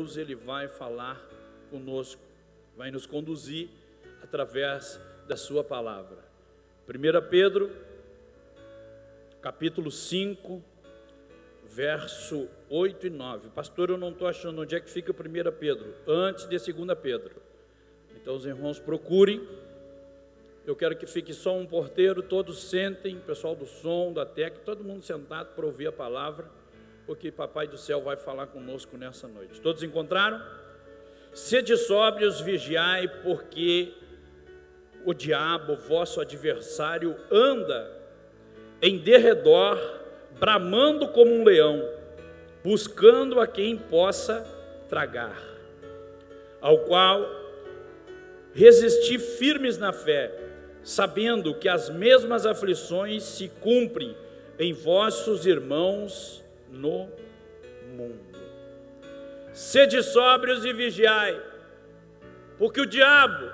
Deus ele vai falar conosco, vai nos conduzir através da sua palavra. 1 Pedro, capítulo 5, verso 8 e 9. Pastor, eu não estou achando onde é que fica 1 Pedro, antes de 2 Pedro. Então os irmãos procurem. Eu quero que fique só um porteiro, todos sentem, pessoal do som, da técnica, todo mundo sentado para ouvir a palavra, porque Papai do Céu vai falar conosco nessa noite. Todos encontraram? Sede sóbrios, vigiai, porque o diabo, vosso adversário, anda em derredor, bramando como um leão, buscando a quem possa tragar, ao qual resisti firmes na fé, sabendo que as mesmas aflições se cumprem em vossos irmãos no mundo. Sede sóbrios e vigiai, porque o diabo,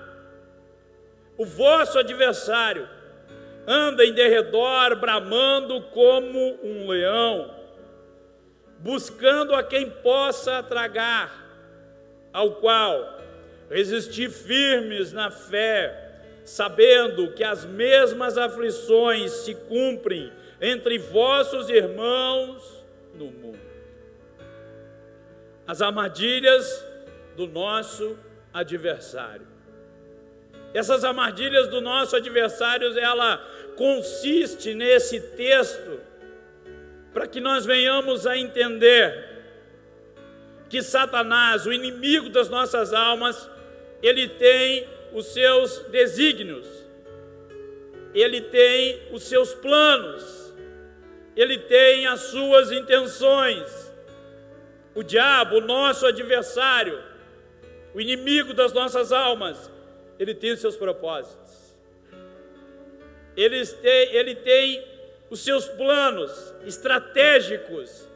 o vosso adversário, anda em derredor, bramando como um leão, buscando a quem possa tragar, ao qual resistir firmes na fé, sabendo que as mesmas aflições se cumprem entre vossos irmãos no mundo. As armadilhas do nosso adversário. Essas armadilhas do nosso adversário, ela consiste nesse texto, para que nós venhamos a entender que Satanás, o inimigo das nossas almas, ele tem os seus desígnios, ele tem os seus planos, ele tem as suas intenções. O diabo, o nosso adversário, o inimigo das nossas almas, ele tem os seus propósitos, ele tem os seus planos estratégicos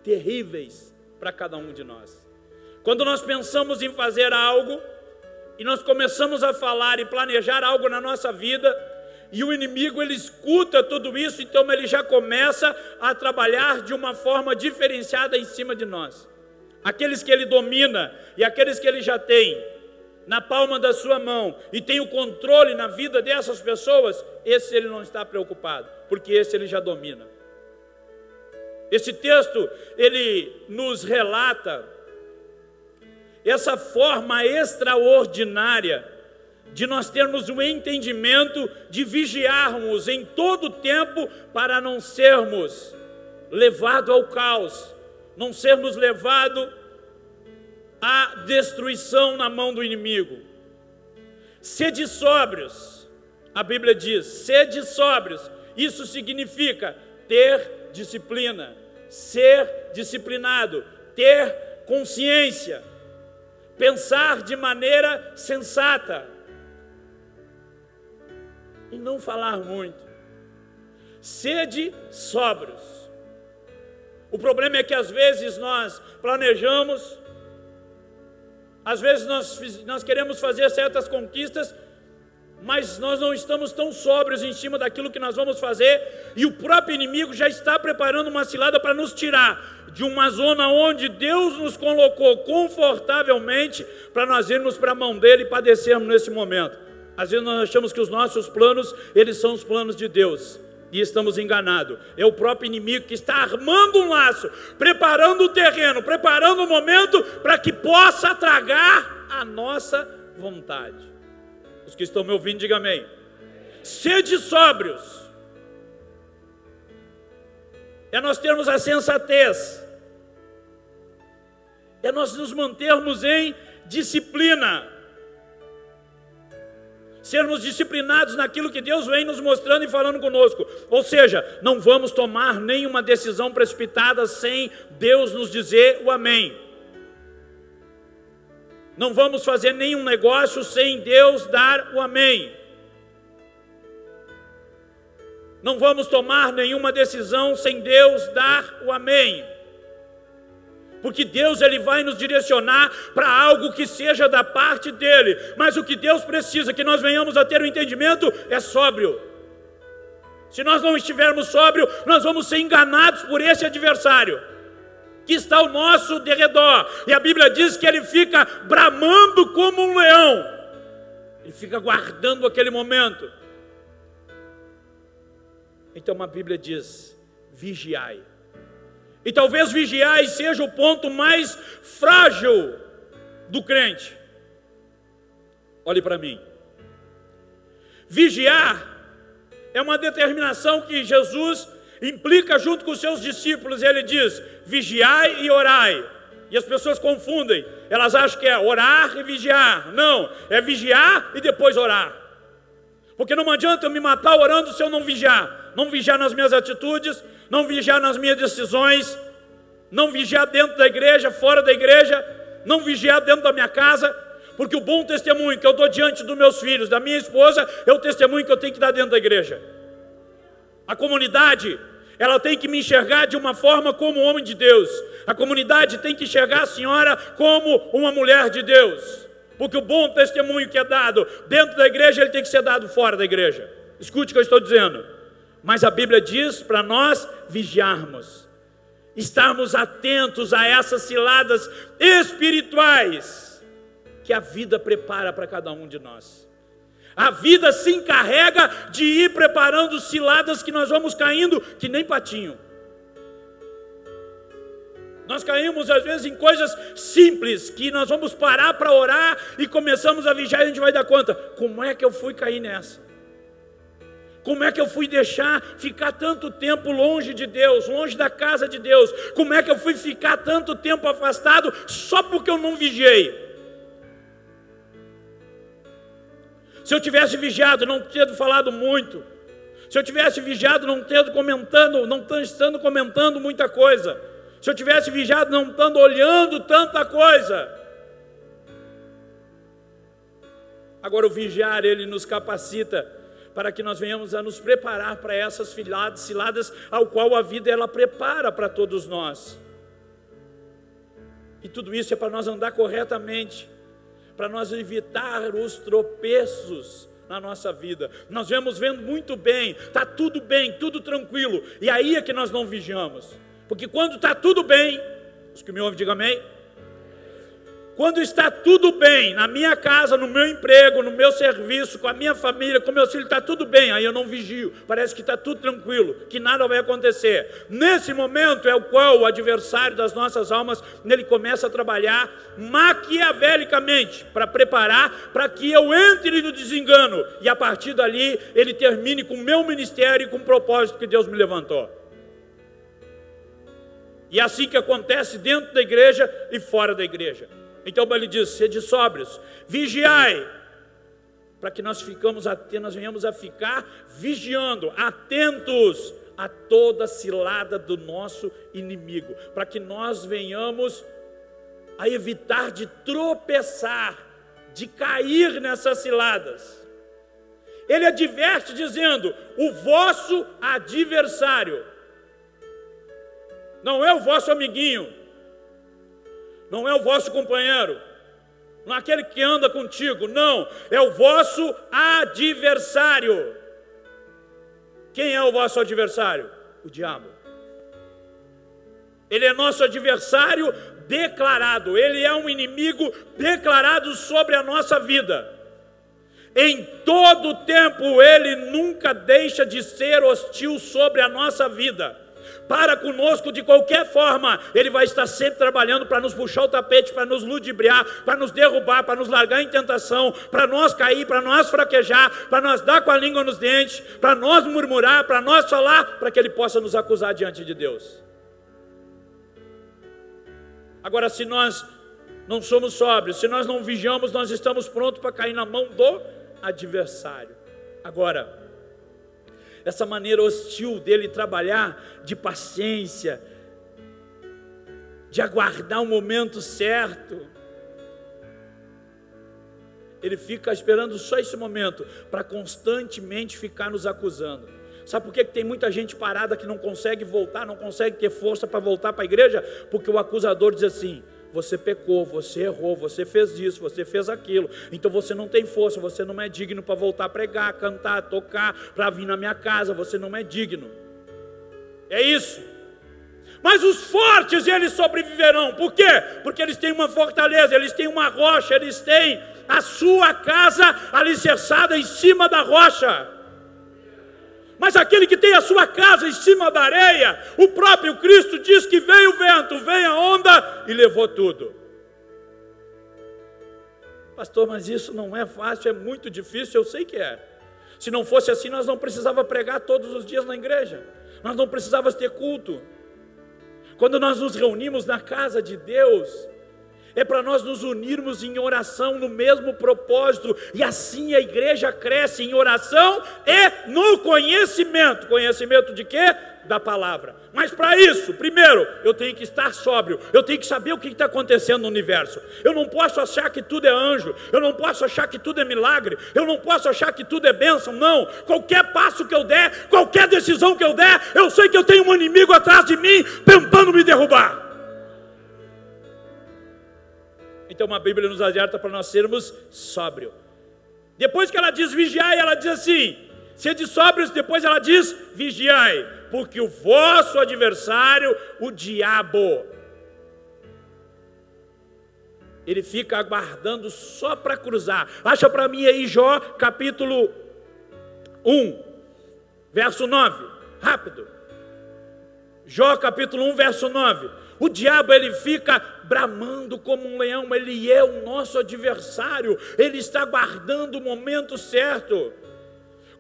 terríveis para cada um de nós. Quando nós pensamos em fazer algo e nós começamos a falar e planejar algo na nossa vida, e o inimigo ele escuta tudo isso, então ele já começa a trabalhar de uma forma diferenciada em cima de nós. Aqueles que ele domina e aqueles que ele já tem na palma da sua mão e tem o controle na vida dessas pessoas, esse ele não está preocupado, porque esse ele já domina. Esse texto ele nos relata essa forma extraordinária de nós termos um entendimento de vigiarmos em todo o tempo para não sermos levados ao caos, não sermos levados à destruição na mão do inimigo. Sede sóbrios, a Bíblia diz, sede sóbrios, isso significa ter disciplina, ser disciplinado, ter consciência, pensar de maneira sensata e não falar muito. Sede sóbrios. O problema é que às vezes nós planejamos, às vezes nós queremos fazer certas conquistas, mas nós não estamos tão sóbrios em cima daquilo que nós vamos fazer, e o próprio inimigo já está preparando uma cilada para nos tirar de uma zona onde Deus nos colocou confortavelmente, para nós irmos para a mão dele e padecermos nesse momento. Às vezes nós achamos que os nossos planos, eles são os planos de Deus, e estamos enganados. É o próprio inimigo que está armando um laço, preparando o terreno, preparando o momento para que possa tragar a nossa vontade. Os que estão me ouvindo, digam amém. Sede sóbrios. É nós termos a sensatez, é nós nos mantermos em disciplina, sermos disciplinados naquilo que Deus vem nos mostrando e falando conosco. Ou seja, não vamos tomar nenhuma decisão precipitada sem Deus nos dizer o amém. Não vamos fazer nenhum negócio sem Deus dar o amém. Não vamos tomar nenhuma decisão sem Deus dar o amém. Porque Deus ele vai nos direcionar para algo que seja da parte dele. Mas o que Deus precisa que nós venhamos a ter o entendimento é sóbrio. Se nós não estivermos sóbrios, nós vamos ser enganados por esse adversário. que está ao nosso derredor. E a Bíblia diz que ele fica bramando como um leão. Ele fica guardando aquele momento. Então a Bíblia diz: vigiai. E talvez vigiai seja o ponto mais frágil do crente. Olhe para mim. Vigiar é uma determinação que Jesus implica junto com os seus discípulos. Ele diz: vigiai e orai. E as pessoas confundem. Elas acham que é orar e vigiar. Não, é vigiar e depois orar. Porque não adianta eu me matar orando se eu não vigiar. Não vigiar nas minhas atitudes, não vigiar nas minhas decisões, não vigiar dentro da igreja, fora da igreja, não vigiar dentro da minha casa. Porque o bom testemunho que eu dou diante dos meus filhos, da minha esposa, é o testemunho que eu tenho que dar dentro da igreja. A comunidade, ela tem que me enxergar de uma forma como homem de Deus. A comunidade tem que enxergar a senhora como uma mulher de Deus. Porque o bom testemunho que é dado dentro da igreja, ele tem que ser dado fora da igreja. Escute o que eu estou dizendo. Mas a Bíblia diz para nós vigiarmos, estarmos atentos a essas ciladas espirituais que a vida prepara para cada um de nós. A vida se encarrega de ir preparando ciladas que nós vamos caindo que nem patinho. Nós caímos às vezes em coisas simples, que nós vamos parar para orar e começamos a vigiar e a gente vai dar conta. Como é que eu fui cair nessa? Como é que eu fui deixar ficar tanto tempo longe de Deus, longe da casa de Deus? Como é que eu fui ficar tanto tempo afastado só porque eu não vigiei? Se eu tivesse vigiado, não tendo falado muito. Se eu tivesse vigiado, não estando comentando muita coisa. Se eu tivesse vigiado, não estando olhando tanta coisa. Agora o vigiar, ele nos capacita para que nós venhamos a nos preparar para essas ciladas ao qual a vida ela prepara para todos nós. E tudo isso é para nós andar corretamente, para nós evitar os tropeços na nossa vida. Nós vemos vendo muito bem, está tudo bem, tudo tranquilo, e aí é que nós não vigiamos. Porque quando está tudo bem, os que me ouvem digam amém. Quando está tudo bem, na minha casa, no meu emprego, no meu serviço, com a minha família, com meus filhos, está tudo bem, aí eu não vigio, parece que está tudo tranquilo, que nada vai acontecer. Nesse momento é o qual o adversário das nossas almas, ele começa a trabalhar maquiavelicamente, para preparar, para que eu entre no desengano, e a partir dali, ele termine com o meu ministério e com o propósito que Deus me levantou. E é assim que acontece dentro da igreja e fora da igreja. Então ele diz: sede sóbrios, vigiai, para que nós venhamos a ficar vigiando, atentos a toda cilada do nosso inimigo, para que nós venhamos a evitar de tropeçar, de cair nessas ciladas. Ele adverte dizendo: o vosso adversário, não é o vosso amiguinho, não é o vosso companheiro, não é aquele que anda contigo, não, é o vosso adversário. Quem é o vosso adversário? O diabo. Ele é nosso adversário declarado, ele é um inimigo declarado sobre a nossa vida. Em todo tempo ele nunca deixa de ser hostil sobre a nossa vida. Para conosco de qualquer forma, ele vai estar sempre trabalhando para nos puxar o tapete, para nos ludibriar, para nos derrubar, para nos largar em tentação, para nós cair, para nós fraquejar, para nós dar com a língua nos dentes, para nós murmurar, para nós falar, para que ele possa nos acusar diante de Deus. Agora, se nós não somos sóbrios, se nós não vigiamos, nós estamos prontos para cair na mão do adversário. Agora, essa maneira hostil dele trabalhar, de paciência, de aguardar o momento certo, ele fica esperando só esse momento, para constantemente ficar nos acusando. Sabe por que tem muita gente parada que não consegue voltar, não consegue ter força para voltar para a igreja? Porque o acusador diz assim: você pecou, você errou, você fez isso, você fez aquilo, então você não tem força, você não é digno para voltar a pregar, cantar, tocar, para vir na minha casa, você não é digno. É isso. Mas os fortes, eles sobreviverão. Por quê? Porque eles têm uma fortaleza, eles têm uma rocha, eles têm a sua casa alicerçada em cima da rocha. Mas aquele que tem a sua casa em cima da areia, o próprio Cristo diz que veio o vento, veio a onda e levou tudo. Pastor, mas isso não é fácil, é muito difícil, eu sei que é. Se não fosse assim, nós não precisávamos pregar todos os dias na igreja. Nós não precisávamos ter culto. Quando nós nos reunimos na casa de Deus, é para nós nos unirmos em oração no mesmo propósito, e assim a igreja cresce em oração e no conhecimento. Conhecimento de quê? Da palavra. Mas para isso, primeiro, eu tenho que estar sóbrio, eu tenho que saber o que está acontecendo no universo. Eu não posso achar que tudo é anjo, eu não posso achar que tudo é milagre, eu não posso achar que tudo é bênção, não. Qualquer passo que eu der, qualquer decisão que eu der, eu sei que eu tenho um inimigo atrás de mim, tentando me derrubar. Então a Bíblia nos alerta para nós sermos sóbrios. Depois que ela diz vigiai, ela diz assim, sede sóbrios, depois ela diz vigiai, porque o vosso adversário, o diabo, ele fica aguardando só para cruzar. Acha para mim aí Jó capítulo 1, verso 9, rápido. Jó capítulo 1, verso 9. O diabo, ele fica bramando como um leão, ele é o nosso adversário, ele está aguardando o momento certo.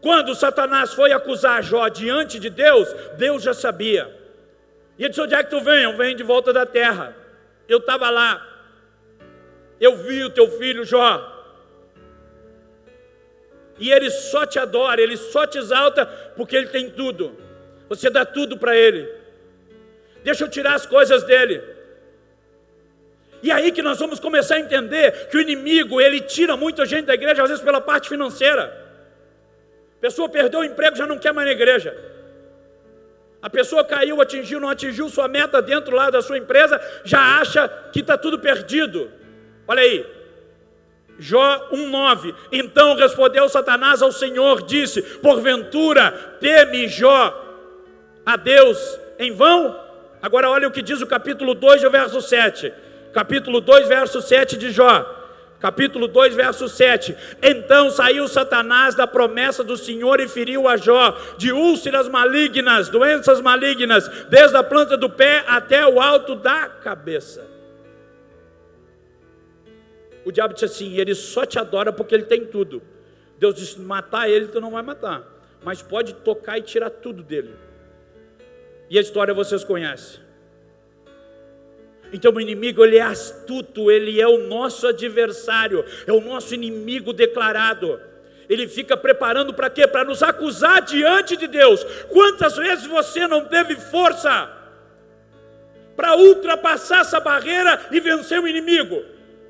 Quando Satanás foi acusar Jó diante de Deus, Deus já sabia. E ele disse, onde é que tu vem? Eu venho de volta da terra. Eu estava lá, eu vi o teu filho Jó, e ele só te adora, ele só te exalta, porque ele tem tudo, você dá tudo para ele. Deixa eu tirar as coisas dele. E aí que nós vamos começar a entender que o inimigo, ele tira muita gente da igreja, às vezes pela parte financeira. A pessoa perdeu o emprego, já não quer mais na igreja. A pessoa caiu, atingiu, não atingiu sua meta dentro lá da sua empresa, já acha que está tudo perdido. Olha aí, Jó 1,9. Então respondeu Satanás ao Senhor, disse, porventura teme Jó a Deus em vão? Agora olha o que diz o capítulo 2, verso 7. Capítulo 2, verso 7 de Jó. Capítulo 2, verso 7. Então saiu Satanás da promessa do Senhor e feriu a Jó de úlceras malignas, doenças malignas, desde a planta do pé até o alto da cabeça. O diabo disse assim, ele só te adora porque ele tem tudo. Deus disse, matar ele tu não vai matar, mas pode tocar e tirar tudo dele. E a história vocês conhecem. Então o inimigo, ele é astuto, ele é o nosso adversário, é o nosso inimigo declarado. Ele fica preparando para quê? Para nos acusar diante de Deus. Quantas vezes você não teve força para ultrapassar essa barreira e vencer o inimigo?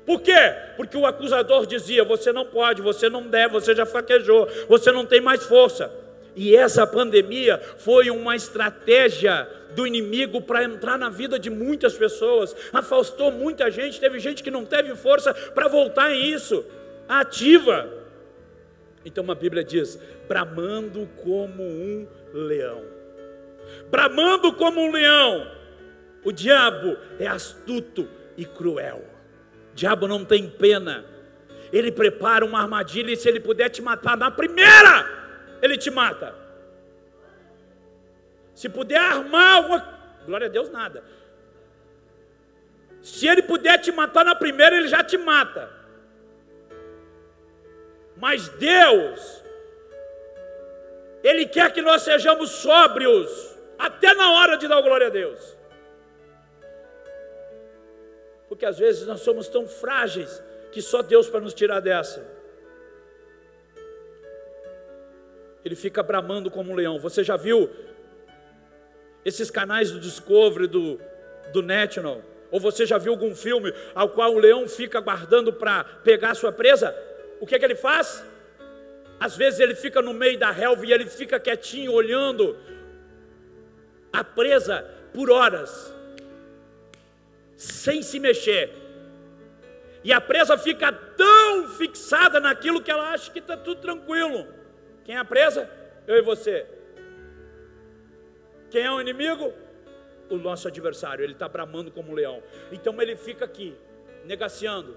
Por quê? Porque o acusador dizia, você não pode, você não deve, você já fraquejou, você não tem mais força. E essa pandemia foi uma estratégia do inimigo para entrar na vida de muitas pessoas, afastou muita gente, teve gente que não teve força para voltar em isso, ativa. Então a Bíblia diz, bramando como um leão. Bramando como um leão. O diabo é astuto e cruel. O diabo não tem pena. Ele prepara uma armadilha e se ele puder te matar na primeira, ele te mata. Se puder armar uma... Glória a Deus, nada. Se ele puder te matar na primeira, ele já te mata. Mas Deus, Ele quer que nós sejamos sóbrios, até na hora de dar glória a Deus. Porque às vezes nós somos tão frágeis, que só Deus para nos tirar dessa. Ele fica bramando como um leão. Você já viu esses canais do Discovery, do National? Ou você já viu algum filme ao qual o leão fica aguardando para pegar a sua presa? O que é que ele faz? Às vezes ele fica no meio da relva e ele fica quietinho, olhando a presa por horas, sem se mexer. E a presa fica tão fixada naquilo que ela acha que está tudo tranquilo. Quem é a presa? Eu e você. Quem é o inimigo? o nosso adversário, ele está bramando como um leão. Então ele fica aqui, negaciando.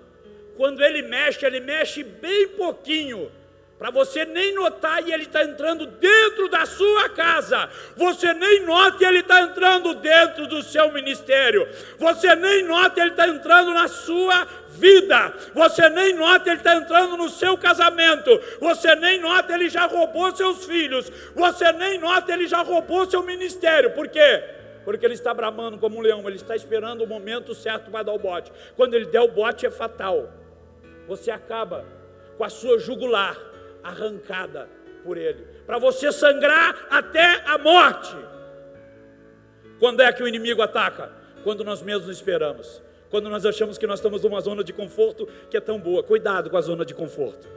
Quando ele mexe bem pouquinho, para você nem notar, e ele está entrando dentro da sua casa. Você nem nota, e ele está entrando dentro do seu ministério. Você nem nota, ele está entrando na sua vida. Você nem nota, ele está entrando no seu casamento. Você nem nota, ele já roubou seus filhos. Você nem nota, ele já roubou seu ministério. Por quê? Porque ele está bramando como um leão. Ele está esperando o momento certo para dar o bote. Quando ele der o bote é fatal. Você acaba com a sua jugular arrancada por ele, para você sangrar até a morte. Quando é que o inimigo ataca? Quando nós mesmos esperamos, quando nós achamos que nós estamos numa zona de conforto que é tão boa. Cuidado com a zona de conforto.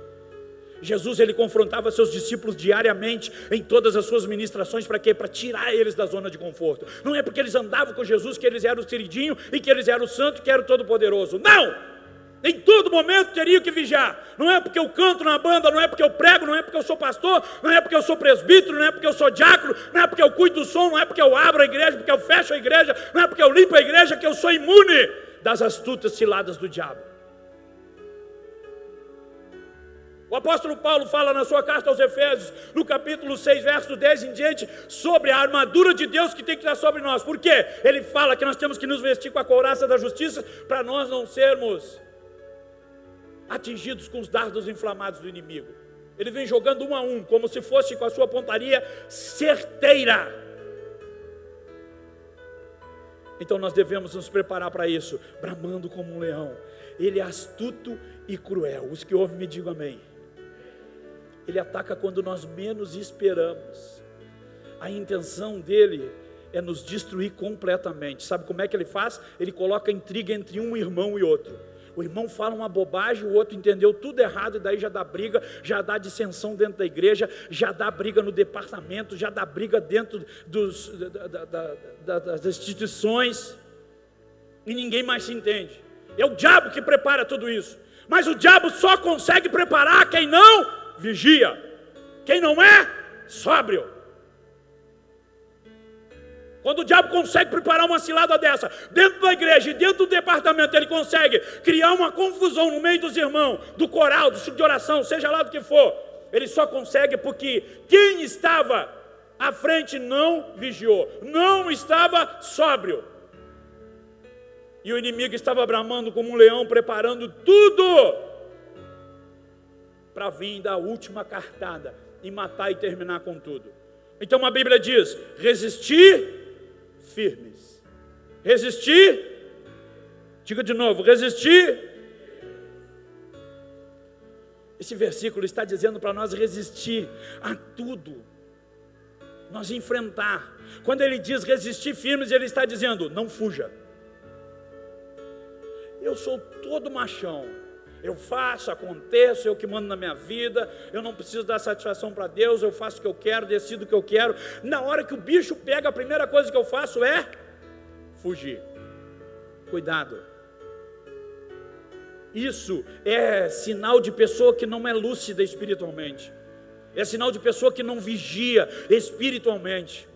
Jesus, ele confrontava seus discípulos diariamente em todas as suas ministrações. Para quê? Para tirar eles da zona de conforto. Não é porque eles andavam com Jesus que eles eram o queridinho e que eles eram o santo, que eram o todo-poderoso. Não! Em todo momento teria que vigiar. Não é porque eu canto na banda, não é porque eu prego, não é porque eu sou pastor, não é porque eu sou presbítero, não é porque eu sou diácono, não é porque eu cuido do som, não é porque eu abro a igreja, porque eu fecho a igreja, não é porque eu limpo a igreja que eu sou imune das astutas ciladas do diabo. O apóstolo Paulo fala na sua carta aos Efésios, no capítulo 6, verso 10 em diante, sobre a armadura de Deus que tem que estar sobre nós. Por quê? Ele fala que nós temos que nos vestir com a couraça da justiça para nós não sermos atingidos com os dardos inflamados do inimigo. Ele vem jogando um a um, como se fosse com a sua pontaria certeira. Então nós devemos nos preparar para isso, bramando como um leão. Ele é astuto e cruel. Os que ouvem me digam amém. Ele ataca quando nós menos esperamos. A intenção dele é nos destruir completamente. Sabe como é que ele faz? Ele coloca intriga entre um irmão e outro. O irmão fala uma bobagem, o outro entendeu tudo errado, e daí já dá briga, já dá dissensão dentro da igreja, já dá briga no departamento, já dá briga dentro das instituições, e ninguém mais se entende. É o diabo que prepara tudo isso, mas o diabo só consegue preparar quem não vigia, quem não é sóbrio. Quando o diabo consegue preparar uma cilada dessa, dentro da igreja e dentro do departamento, ele consegue criar uma confusão no meio dos irmãos, do coral, do estudo de oração, seja lá do que for. Ele só consegue porque quem estava à frente não vigiou, não estava sóbrio. E o inimigo estava bramando como um leão, preparando tudo para vir dar a última cartada e matar e terminar com tudo. Então a Bíblia diz: resistir firmes. Resistir, diga de novo, resistir. Esse versículo está dizendo para nós resistir a tudo, nós enfrentar. Quando ele diz resistir firmes, ele está dizendo: não fuja. Eu sou todo machão, eu faço, aconteço, eu que mando na minha vida, eu não preciso dar satisfação para Deus, eu faço o que eu quero, decido o que eu quero. Na hora que o bicho pega, a primeira coisa que eu faço é fugir. Cuidado. Isso é sinal de pessoa que não é lúcida espiritualmente. É sinal de pessoa que não vigia espiritualmente.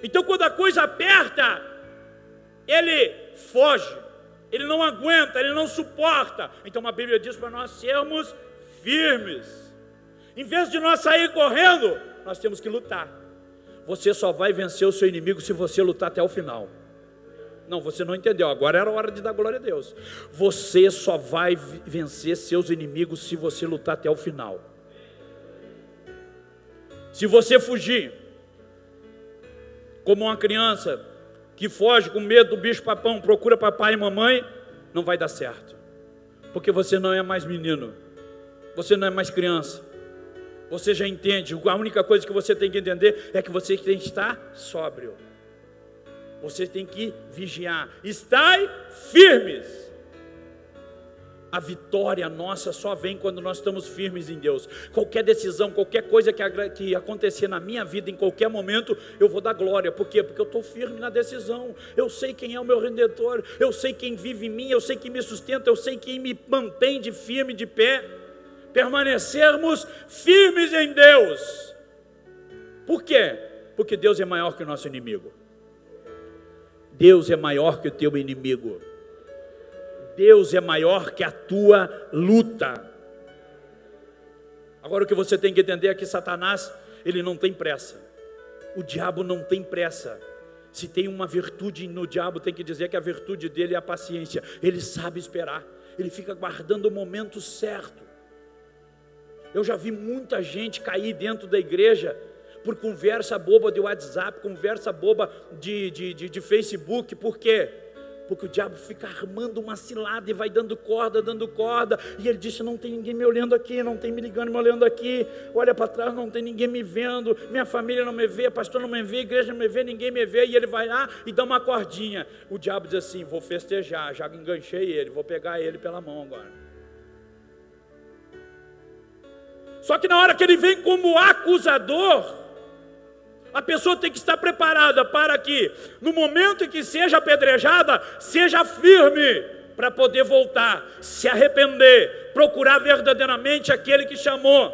Então quando a coisa aperta, ele foge. Ele não aguenta, ele não suporta. Então a Bíblia diz para nós sermos firmes. Em vez de nós sair correndo, nós temos que lutar. Você só vai vencer o seu inimigo se você lutar até o final. Não, você não entendeu, agora era a hora de dar glória a Deus. Você só vai vencer seus inimigos se você lutar até o final. Se você fugir, como uma criança que foge com medo do bicho papão, procura papai e mamãe, não vai dar certo, porque você não é mais menino, você não é mais criança, você já entende. A única coisa que você tem que entender é que você tem que estar sóbrio, você tem que vigiar. Estai firmes. A vitória nossa só vem quando nós estamos firmes em Deus. Qualquer decisão, qualquer coisa que acontecer na minha vida, em qualquer momento, eu vou dar glória. Por quê? Porque eu estou firme na decisão. Eu sei quem é o meu Redentor, eu sei quem vive em mim, eu sei quem me sustenta, eu sei quem me mantém de firme, de pé. Permanecermos firmes em Deus. Por quê? Porque Deus é maior que o nosso inimigo. Deus é maior que o teu inimigo. Deus é maior que a tua luta. Agora o que você tem que entender é que Satanás, ele não tem pressa. O diabo não tem pressa. Se tem uma virtude no diabo, tem que dizer que a virtude dele é a paciência. Ele sabe esperar. Ele fica guardando o momento certo. Eu já vi muita gente cair dentro da igreja por conversa boba de WhatsApp, conversa boba de Facebook. Por quê? Porque o diabo fica armando uma cilada e vai dando corda, e ele disse: não tem ninguém me olhando aqui, não tem me ligando, me olhando aqui, olha para trás, não tem ninguém me vendo, minha família não me vê, pastor não me vê, igreja não me vê, ninguém me vê, e ele vai lá e dá uma cordinha. O diabo diz assim: vou festejar, já enganchei ele, vou pegar ele pela mão agora. Só que na hora que ele vem como acusador, a pessoa tem que estar preparada para que, no momento em que seja apedrejada, seja firme para poder voltar, se arrepender, procurar verdadeiramente aquele que chamou.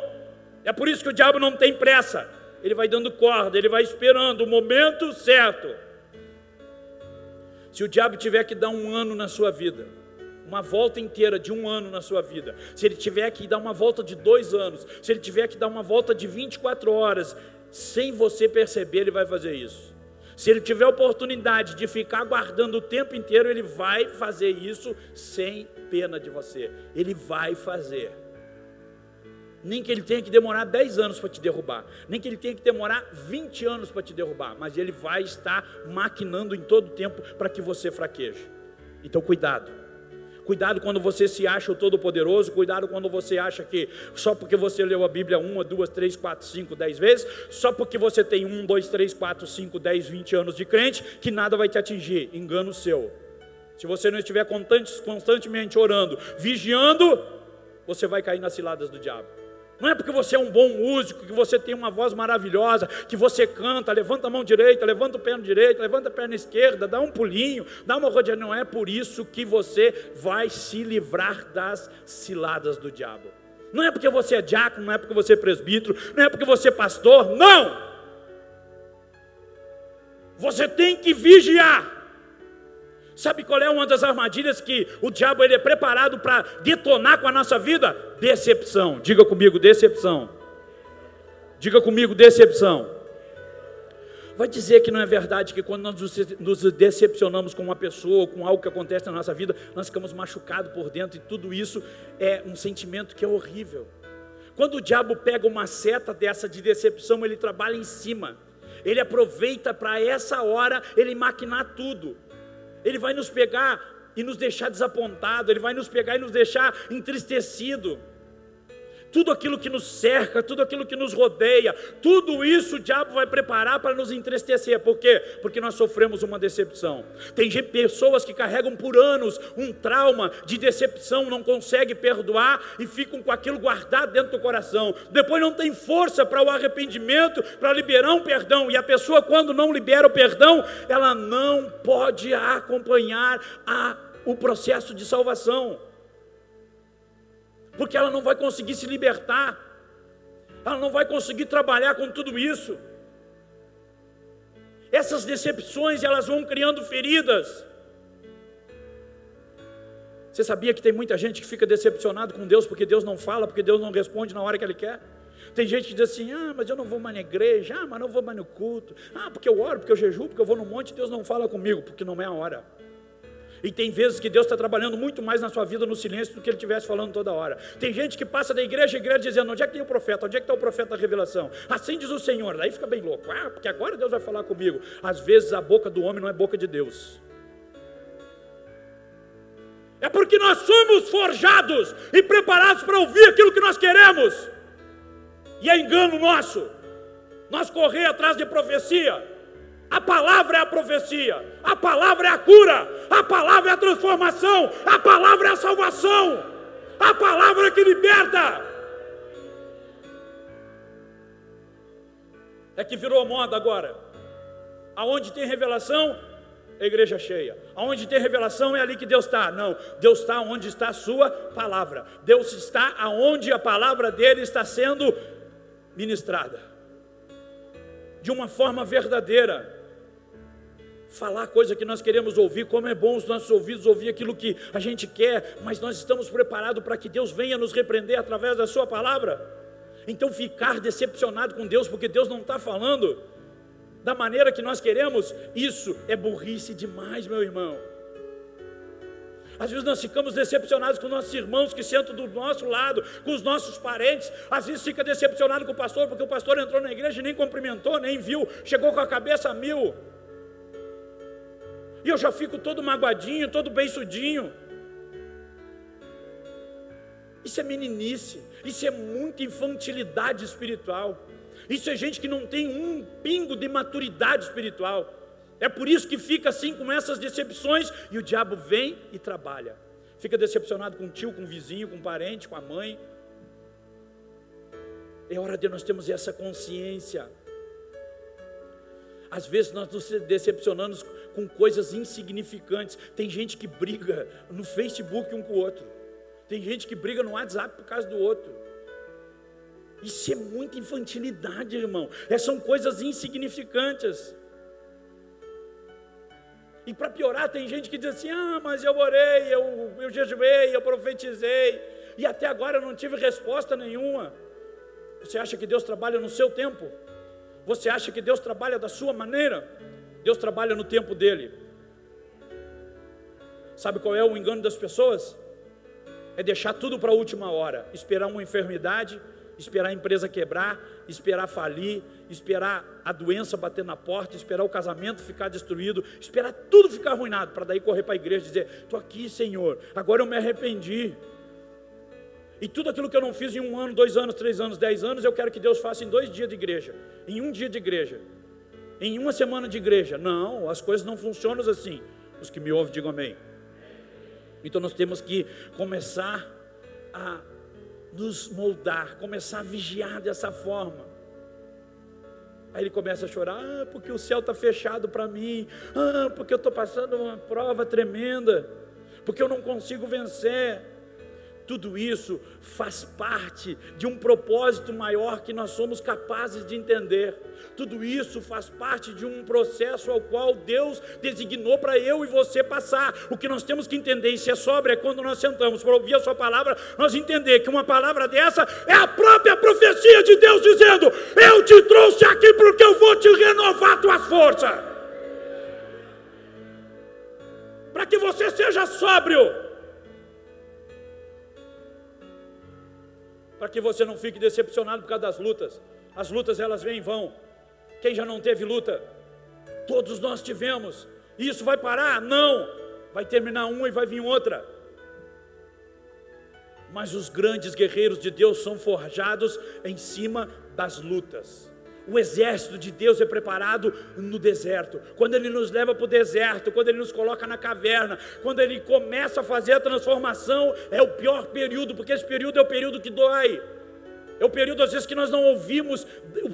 É por isso que o diabo não tem pressa. Ele vai dando corda, ele vai esperando o momento certo. Se o diabo tiver que dar 1 ano na sua vida, uma volta inteira de 1 ano na sua vida, se ele tiver que dar uma volta de 2 anos, se ele tiver que dar uma volta de 24 horas, sem você perceber, ele vai fazer isso. Se ele tiver oportunidade de ficar aguardando o tempo inteiro, ele vai fazer isso sem pena de você. Ele vai fazer. Nem que ele tenha que demorar 10 anos para te derrubar, nem que ele tenha que demorar 20 anos para te derrubar, mas ele vai estar maquinando em todo tempo para que você fraqueje. Então cuidado. Cuidado quando você se acha o Todo-Poderoso. Cuidado quando você acha que só porque você leu a Bíblia 1, 2, 3, 4, 5, 10 vezes, só porque você tem 1, 2, 3, 4, 5, 10, 20 anos de crente, que nada vai te atingir. Engano seu. Se você não estiver constantemente orando, vigiando, você vai cair nas ciladas do diabo. Não é porque você é um bom músico, que você tem uma voz maravilhosa, que você canta, levanta a mão direita, levanta o pé direito, levanta a perna esquerda, dá um pulinho, dá uma rodeada. Não é por isso que você vai se livrar das ciladas do diabo. Não é porque você é diácono, não é porque você é presbítero, não é porque você é pastor, não! Você tem que vigiar. Sabe qual é uma das armadilhas que o diabo ele é preparado para detonar com a nossa vida? Decepção. Diga comigo, decepção. Diga comigo, decepção. Vai dizer que não é verdade que quando nós nos decepcionamos com uma pessoa, com algo que acontece na nossa vida, nós ficamos machucados por dentro, e tudo isso é um sentimento que é horrível. Quando o diabo pega uma seta dessa de decepção, ele trabalha em cima. Ele aproveita para essa hora ele maquinar tudo. Ele vai nos pegar e nos deixar desapontado, ele vai nos pegar e nos deixar entristecido. Tudo aquilo que nos cerca, tudo aquilo que nos rodeia, tudo isso o diabo vai preparar para nos entristecer. Por quê? Porque nós sofremos uma decepção. Tem pessoas que carregam por anos um trauma de decepção, não conseguem perdoar e ficam com aquilo guardado dentro do coração. Depois não tem força para o arrependimento, para liberar um perdão. E a pessoa, quando não libera o perdão, ela não pode acompanhar o processo de salvação. Porque ela não vai conseguir se libertar, ela não vai conseguir trabalhar com tudo isso. Essas decepções, elas vão criando feridas. Você sabia que tem muita gente que fica decepcionado com Deus, porque Deus não fala, porque Deus não responde na hora que Ele quer? Tem gente que diz assim: mas eu não vou mais na igreja, mas não vou mais no culto, porque eu oro, porque eu jejuo, porque eu vou no monte, Deus não fala comigo, porque não é a hora. E tem vezes que Deus está trabalhando muito mais na sua vida no silêncio do que Ele estivesse falando toda hora. Tem gente que passa da igreja em igreja dizendo: onde é que tem o profeta? Onde é que está o profeta da revelação? Assim diz o Senhor. Daí fica bem louco: porque agora Deus vai falar comigo. Às vezes a boca do homem não é boca de Deus. É porque nós somos forjados e preparados para ouvir aquilo que nós queremos. E é engano nosso nós correr atrás de profecia. A palavra é a profecia, a palavra é a cura, a palavra é a transformação, a palavra é a salvação, a palavra é que liberta. É que virou moda agora. Aonde tem revelação, a igreja cheia. Aonde tem revelação, é ali que Deus está. Não, Deus está onde está a sua palavra. Deus está aonde a palavra dele está sendo ministrada de uma forma verdadeira. falar coisa que nós queremos ouvir, como é bom os nossos ouvidos ouvir aquilo que a gente quer, mas nós estamos preparados para que Deus venha nos repreender através da sua palavra. Então ficar decepcionado com Deus porque Deus não está falando da maneira que nós queremos, isso é burrice demais, meu irmão. Às vezes nós ficamos decepcionados com nossos irmãos que sentam do nosso lado, com os nossos parentes. Às vezes fica decepcionado com o pastor, porque o pastor entrou na igreja e nem cumprimentou, nem viu, chegou com a cabeça a mil. E eu já fico todo magoadinho, todo beiçudinho. Isso é meninice, isso é muita infantilidade espiritual. Isso é gente que não tem um pingo de maturidade espiritual. É por isso que fica assim com essas decepções, e o diabo vem e trabalha. Fica decepcionado com o tio, com o vizinho, com o parente, com a mãe. É hora de nós termos essa consciência. Às vezes nós nos decepcionamos com coisas insignificantes. Tem gente que briga no Facebook um com o outro. Tem gente que briga no WhatsApp por causa do outro. Isso é muita infantilidade, irmão. São coisas insignificantes. E para piorar, tem gente que diz assim: mas eu orei, eu jejuei, eu profetizei, e até agora eu não tive resposta nenhuma. Você acha que Deus trabalha no seu tempo? Você acha que Deus trabalha da sua maneira? Deus trabalha no tempo dele. Sabe qual é o engano das pessoas? É deixar tudo para a última hora, esperar uma enfermidade, esperar a empresa quebrar, esperar falir, esperar a doença bater na porta, esperar o casamento ficar destruído, esperar tudo ficar arruinado, para daí correr para a igreja e dizer: estou aqui, Senhor, agora eu me arrependi. E tudo aquilo que eu não fiz em 1 ano, 2 anos, 3 anos, 10 anos, eu quero que Deus faça em 2 dias de igreja, em 1 dia de igreja, em 1 semana de igreja. Não, as coisas não funcionam assim. Os que me ouvem, digam amém. Então nós temos que começar a nos moldar, começar a vigiar dessa forma. Aí ele começa a chorar: porque o céu está fechado para mim, porque eu estou passando uma prova tremenda, porque eu não consigo vencer. Tudo isso faz parte de um propósito maior que nós somos capazes de entender. Tudo isso faz parte de um processo ao qual Deus designou para eu e você passar. O que nós temos que entender, e se é sóbrio, é quando nós sentamos para ouvir a sua palavra, nós entender que uma palavra dessa é a própria profecia de Deus dizendo: eu te trouxe aqui porque eu vou te renovar tuas forças, para que você seja sóbrio, para que você não fique decepcionado por causa das lutas. As lutas, elas vêm e vão. Quem já não teve luta? Todos nós tivemos. E isso vai parar? Não. Vai terminar uma e vai vir outra. Mas os grandes guerreiros de Deus são forjados em cima das lutas. O exército de Deus é preparado no deserto. Quando Ele nos leva para o deserto, quando Ele nos coloca na caverna, quando Ele começa a fazer a transformação, é o pior período, porque esse período é o período que dói. É o período às vezes que nós não ouvimos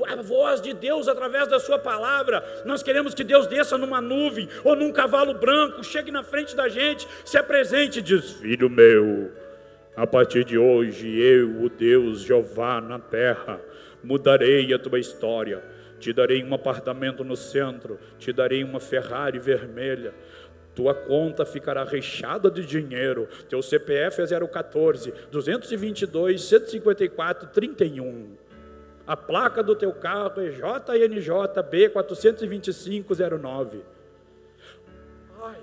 a voz de Deus através da sua palavra. Nós queremos que Deus desça numa nuvem ou num cavalo branco, chegue na frente da gente, se apresente e diz: filho meu, a partir de hoje eu, o Deus Jeová na terra, mudarei a tua história, te darei um apartamento no centro, te darei uma Ferrari vermelha, tua conta ficará recheada de dinheiro, teu CPF é 014 222 154 31, a placa do teu carro é JNJB 42509. Ai,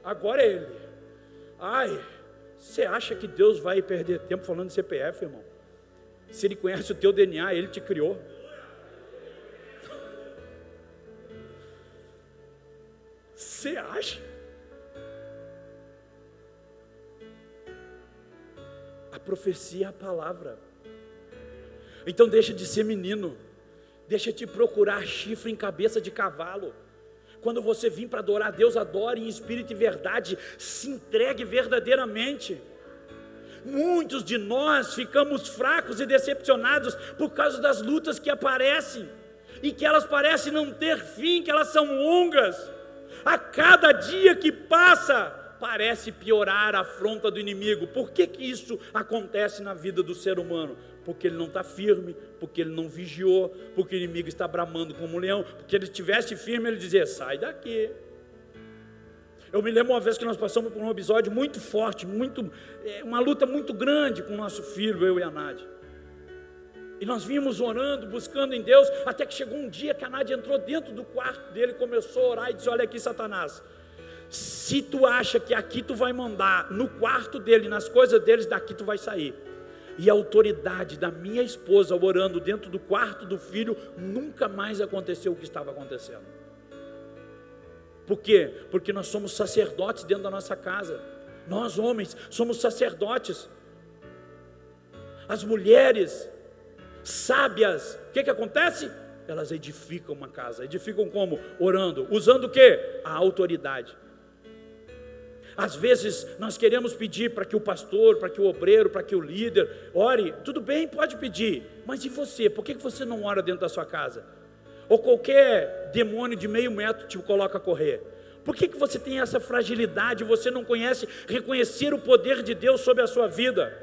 agora é ele. Ai, você acha que Deus vai perder tempo falando de CPF, irmão? Se Ele conhece o teu DNA, Ele te criou. Você acha? A profecia é a palavra. Então deixa de ser menino. Deixa de procurar chifre em cabeça de cavalo. Quando você vir para adorar a Deus, adore em espírito e verdade. Se entregue verdadeiramente. Muitos de nós ficamos fracos e decepcionados por causa das lutas que aparecem, e que elas parecem não ter fim, que elas são longas. A cada dia que passa, parece piorar a afronta do inimigo. Por que isso acontece na vida do ser humano? Porque ele não está firme, porque ele não vigiou, porque o inimigo está bramando como um leão. Porque ele estivesse firme, ele dizia: sai daqui, Eu me lembro uma vez que nós passamos por um episódio muito forte, uma luta muito grande com o nosso filho, eu e a Nádia. E nós vimos orando, buscando em Deus, até que chegou um dia que a Nádia entrou dentro do quarto dele, começou a orar e disse: olha aqui, Satanás, se tu acha que aqui tu vai mandar no quarto dele, nas coisas deles, daqui tu vai sair. E a autoridade da minha esposa orando dentro do quarto do filho, nunca mais aconteceu o que estava acontecendo. Por quê? Porque nós somos sacerdotes dentro da nossa casa. Nós homens somos sacerdotes. As mulheres sábias, o que acontece? Elas edificam uma casa. Edificam como? Orando. Usando o quê? A autoridade. Às vezes nós queremos pedir para que o pastor, para que o obreiro, para que o líder ore. Tudo bem, pode pedir. Mas e você? Por que você não ora dentro da sua casa? Ou qualquer demônio de meio metro te coloca a correr? Por que você tem essa fragilidade? Você não conhece reconhecer o poder de Deus sobre a sua vida?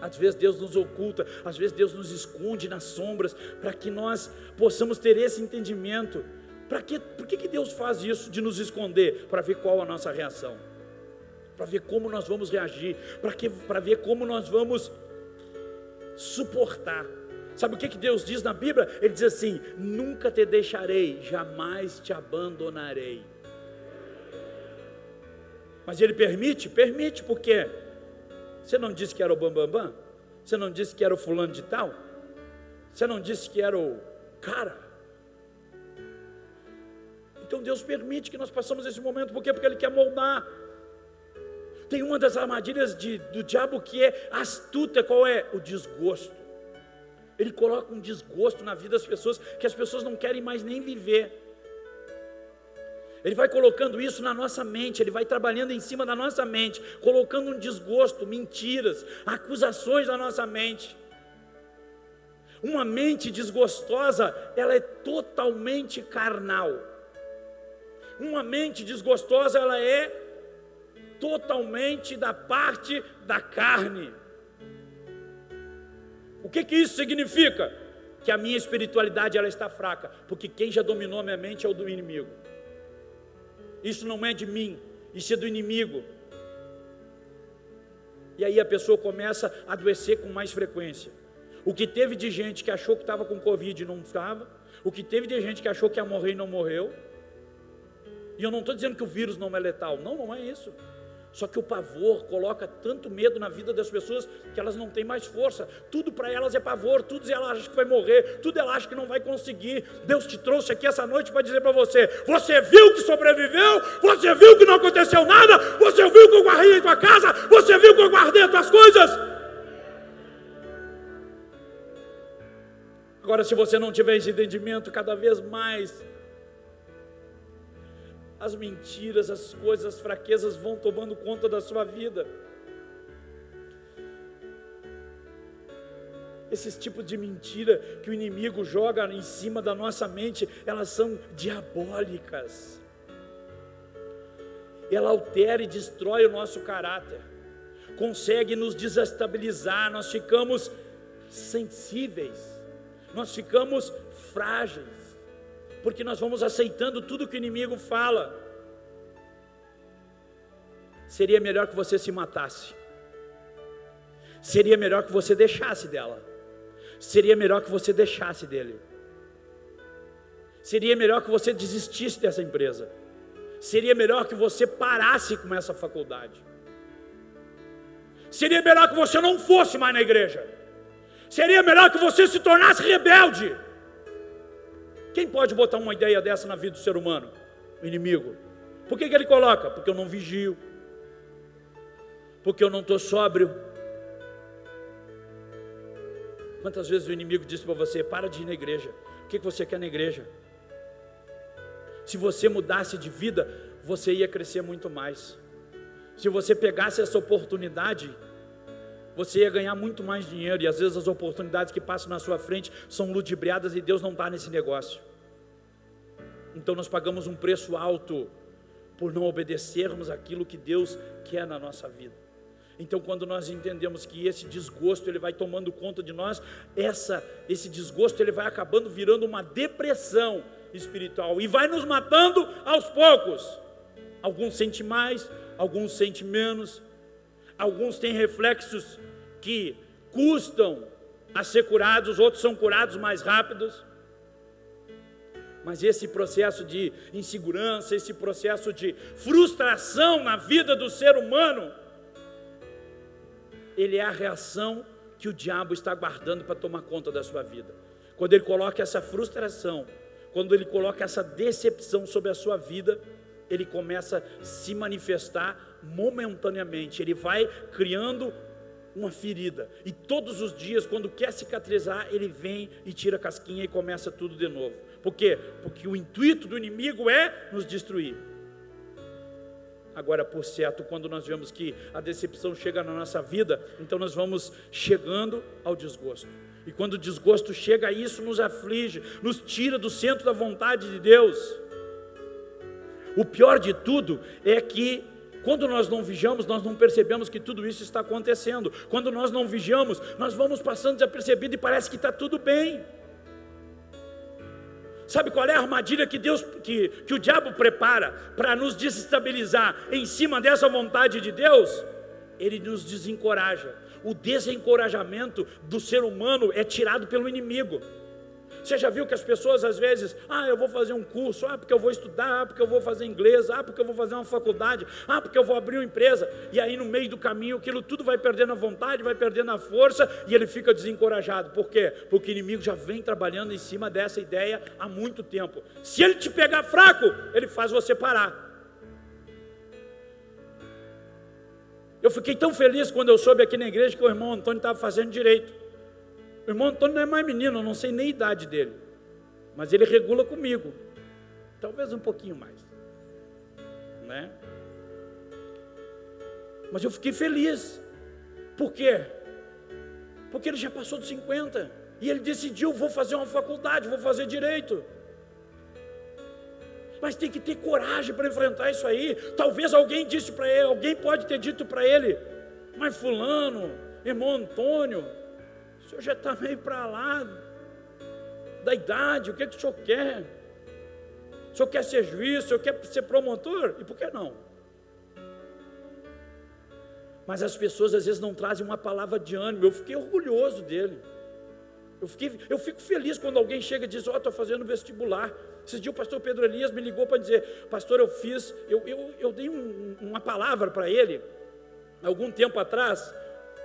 Às vezes Deus nos oculta, às vezes Deus nos esconde nas sombras, para que nós possamos ter esse entendimento. Por que Deus faz isso de nos esconder? Para ver qual a nossa reação, para ver como nós vamos reagir, para ver como nós vamos suportar. Sabe o que Deus diz na Bíblia? Ele diz assim: nunca te deixarei, jamais te abandonarei. Mas Ele permite? Permite, por quê? Você não disse que era o bambambam? Você não disse que era o fulano de tal? Você não disse que era o cara? Então Deus permite que nós passemos esse momento. Por quê? Porque Ele quer moldar. Tem uma das armadilhas do diabo que é astuta. Qual é? O desgosto. Ele coloca um desgosto na vida das pessoas, que as pessoas não querem mais nem viver. Ele vai colocando isso na nossa mente, ele vai trabalhando em cima da nossa mente, colocando um desgosto, mentiras, acusações na nossa mente. Uma mente desgostosa, ela é totalmente carnal. Uma mente desgostosa, ela é totalmente da parte da carne. O que isso significa? Que a minha espiritualidade ela está fraca, porque quem já dominou a minha mente é o do inimigo. Isso não é de mim, isso é do inimigo. E aí a pessoa começa a adoecer com mais frequência. O que teve de gente que achou que estava com Covid e não estava, o que teve de gente que achou que ia morrer e não morreu. E eu não estou dizendo que o vírus não é letal, não é isso. Só que o pavor coloca tanto medo na vida das pessoas que elas não têm mais força. Tudo para elas é pavor, tudo elas acham que vai morrer, tudo elas acham que não vai conseguir. Deus te trouxe aqui essa noite para dizer para você: você viu que sobreviveu, você viu que não aconteceu nada, você viu que eu guardei a tua casa, você viu que eu guardei as tuas coisas. Agora, se você não tiver esse entendimento, cada vez mais as mentiras, as coisas, as fraquezas vão tomando conta da sua vida. Esses tipos de mentira que o inimigo joga em cima da nossa mente, elas são diabólicas. Ela altera e destrói o nosso caráter, consegue nos desestabilizar, nós ficamos sensíveis, nós ficamos frágeis, porque nós vamos aceitando tudo que o inimigo fala. Seria melhor que você se matasse, seria melhor que você deixasse dela, seria melhor que você deixasse dele, seria melhor que você desistisse dessa empresa, seria melhor que você parasse com essa faculdade, seria melhor que você não fosse mais na igreja, seria melhor que você se tornasse rebelde. Quem pode botar uma ideia dessa na vida do ser humano? O inimigo. Por que ele coloca? Porque eu não vigio, porque eu não estou sóbrio. Quantas vezes o inimigo disse para você: para de ir na igreja? O que você quer na igreja? Se você mudasse de vida, você ia crescer muito mais. Se você pegasse essa oportunidade, você ia ganhar muito mais dinheiro. E às vezes as oportunidades que passam na sua frente são ludibriadas e Deus não está nesse negócio. Então nós pagamos um preço alto por não obedecermos aquilo que Deus quer na nossa vida. Então quando nós entendemos que esse desgosto ele vai tomando conta de nós, esse desgosto ele vai acabando virando uma depressão, espiritual e vai nos matando aos poucos. Alguns sentem mais, alguns sentem menos, alguns têm reflexos que custam a ser curados, outros são curados mais rápidos. Mas esse processo de insegurança, esse processo de frustração na vida do ser humano, ele é a reação que o diabo está guardando para tomar conta da sua vida. Quando ele coloca essa frustração, quando ele coloca essa decepção sobre a sua vida, ele começa a se manifestar momentaneamente, ele vai criando uma ferida, e todos os dias, quando quer cicatrizar, ele vem e tira a casquinha e começa tudo de novo. Por quê? Porque o intuito do inimigo é nos destruir. Agora, por certo, quando nós vemos que a decepção chega na nossa vida, então nós vamos chegando ao desgosto. E quando o desgosto chega, isso nos aflige, nos tira do centro da vontade de Deus. O pior de tudo é que quando nós não vigiamos, nós não percebemos que tudo isso está acontecendo. Quando nós não vigiamos, nós vamos passando desapercebido e parece que está tudo bem. Sabe qual é a armadilha que o diabo prepara para nos desestabilizar em cima dessa vontade de Deus? Ele nos desencoraja. O desencorajamento do ser humano é tirado pelo inimigo. Você já viu que as pessoas às vezes, eu vou fazer um curso, porque eu vou estudar, porque eu vou fazer inglês, porque eu vou fazer uma faculdade, porque eu vou abrir uma empresa, e aí no meio do caminho aquilo tudo vai perdendo a vontade, vai perdendo a força, e ele fica desencorajado. Por quê? Porque o inimigo já vem trabalhando em cima dessa ideia há muito tempo. Se ele te pegar fraco, ele faz você parar. Eu fiquei tão feliz quando eu soube aqui na igreja que o irmão Antônio estava fazendo direito. O irmão Antônio não é mais menino, eu não sei nem a idade dele, mas ele regula comigo, talvez um pouquinho mais, né? Mas eu fiquei feliz. Por quê? Porque ele já passou dos 50 e ele decidiu: vou fazer uma faculdade, vou fazer direito. Mas tem que ter coragem para enfrentar isso aí. Talvez alguém disse para ele, alguém pode ter dito para ele: mas fulano, irmão Antônio, o senhor já está meio para lá da idade, o que o senhor quer? O senhor quer ser juiz, o senhor quer ser promotor? E por que não? Mas as pessoas às vezes não trazem uma palavra de ânimo. Eu fiquei orgulhoso dele. Eu fico feliz quando alguém chega e diz: estou fazendo vestibular. Esses dias o pastor Pedro Elias me ligou para dizer: pastor, eu dei uma palavra para ele, algum tempo atrás,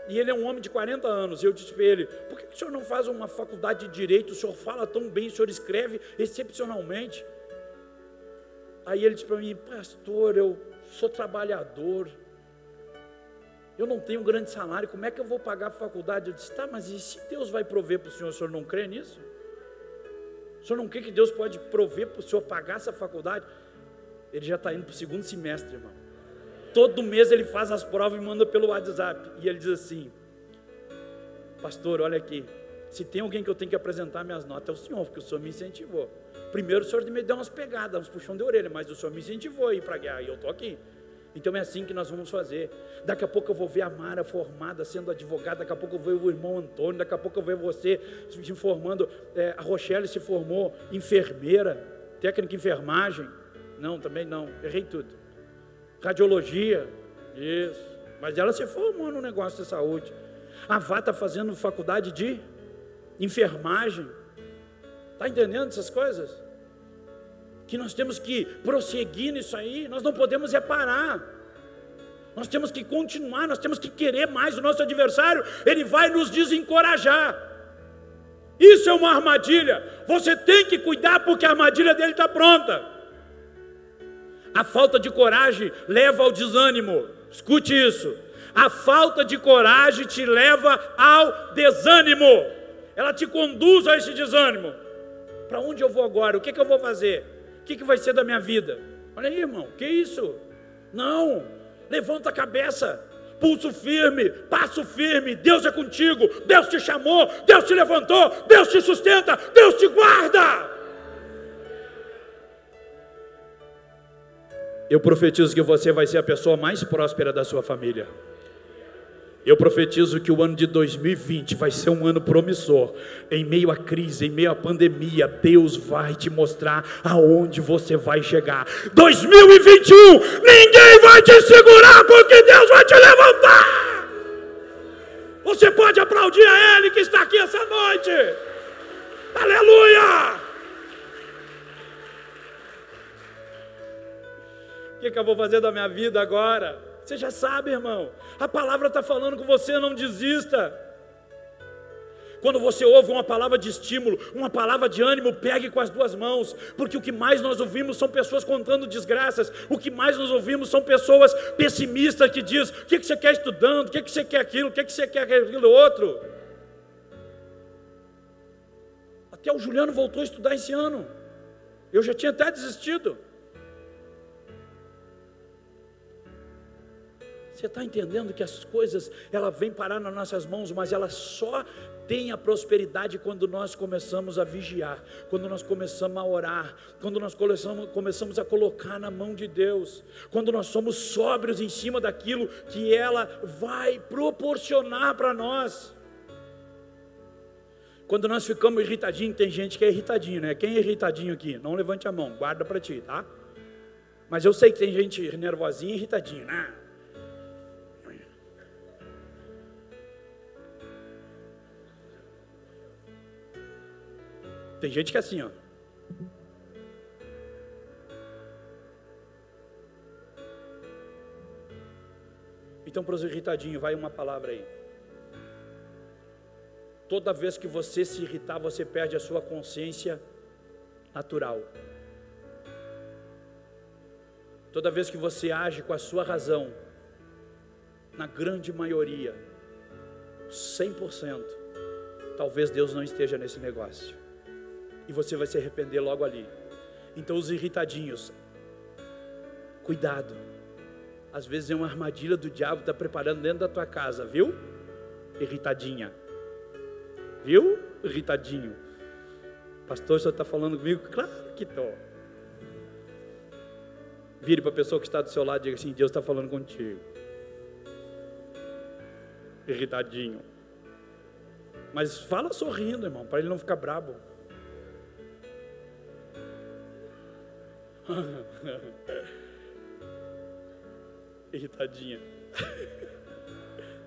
e ele é um homem de 40 anos, e eu disse para ele: por que o senhor não faz uma faculdade de Direito? O senhor fala tão bem, o senhor escreve excepcionalmente. Aí ele disse para mim: pastor, eu sou trabalhador, eu não tenho um grande salário, como é que eu vou pagar a faculdade? Eu disse: tá, mas e se Deus vai prover para o senhor não crê nisso? O senhor não crê que Deus pode prover para o senhor pagar essa faculdade? Ele já está indo para o 2º semestre, irmão. Todo mês ele faz as provas e manda pelo WhatsApp. E ele diz assim: pastor, olha aqui, se tem alguém que eu tenho que apresentar minhas notas, é o senhor, porque o senhor me incentivou. Primeiro o senhor me deu umas pegadas, uns puxão de orelha, mas o senhor me incentivou a ir para a guerra, e eu estou aqui. Então é assim que nós vamos fazer. Daqui a pouco eu vou ver a Mara formada, sendo advogada. Daqui a pouco eu vou ver o irmão Antônio. Daqui a pouco eu vou ver você se formando. A Rochelle se formou enfermeira, técnica de enfermagem. Não, também não, errei tudo. Radiologia, isso. Mas ela se formou no negócio de saúde. A Vá está fazendo faculdade de enfermagem. Está entendendo essas coisas? Que nós temos que prosseguir nisso aí, nós não podemos parar, nós temos que continuar, nós temos que querer mais. O nosso adversário, ele vai nos desencorajar. Isso é uma armadilha, você tem que cuidar, porque a armadilha dele está pronta. A falta de coragem leva ao desânimo, escute isso, a falta de coragem te leva ao desânimo, ela te conduz a esse desânimo. Para onde eu vou agora? O que eu vou fazer? O que vai ser da minha vida? Olha aí, irmão, que isso? Não, levanta a cabeça, pulso firme, passo firme. Deus é contigo, Deus te chamou, Deus te levantou, Deus te sustenta, Deus te guarda. Eu profetizo que você vai ser a pessoa mais próspera da sua família. Eu profetizo que o ano de 2020 vai ser um ano promissor. Em meio à crise, em meio à pandemia, Deus vai te mostrar aonde você vai chegar. 2021, ninguém vai te segurar, porque Deus vai te levantar. Você pode aplaudir a Ele que está aqui essa noite. Aleluia! O que eu vou fazer da minha vida agora? Você já sabe, irmão. A palavra está falando com você, não desista. Quando você ouve uma palavra de estímulo, uma palavra de ânimo, pegue com as duas mãos. Porque o que mais nós ouvimos são pessoas contando desgraças. O que mais nós ouvimos são pessoas pessimistas que dizem: o que você quer estudando? O que você quer aquilo? O que você quer aquilo outro? Até o Juliano voltou a estudar esse ano. Eu já tinha até desistido. Você está entendendo que as coisas, ela vem parar nas nossas mãos, mas ela só tem a prosperidade quando nós começamos a vigiar, quando nós começamos a orar, quando nós começamos a colocar na mão de Deus, quando nós somos sóbrios em cima daquilo que ela vai proporcionar para nós. Quando nós ficamos irritadinhos, tem gente que é irritadinho, né? Quem é irritadinho aqui? Não levante a mão, guarda para ti, tá? Mas eu sei que tem gente nervosinha e irritadinha, né? Tem gente que é assim, ó. Então, para os irritadinhos, vai uma palavra aí. Toda vez que você se irritar, você perde a sua consciência natural. Toda vez que você age com a sua razão, na grande maioria, 100%, talvez Deus não esteja nesse negócio. E você vai se arrepender logo ali. Então os irritadinhos, cuidado. Às vezes é uma armadilha do diabo, está preparando dentro da tua casa, viu? Irritadinha. Viu? Irritadinho. Pastor, o senhor está falando comigo? Claro que estou. Vire para a pessoa que está do seu lado e diga assim: Deus está falando contigo. Irritadinho. Mas fala sorrindo, irmão, para ele não ficar brabo. Irritadinha.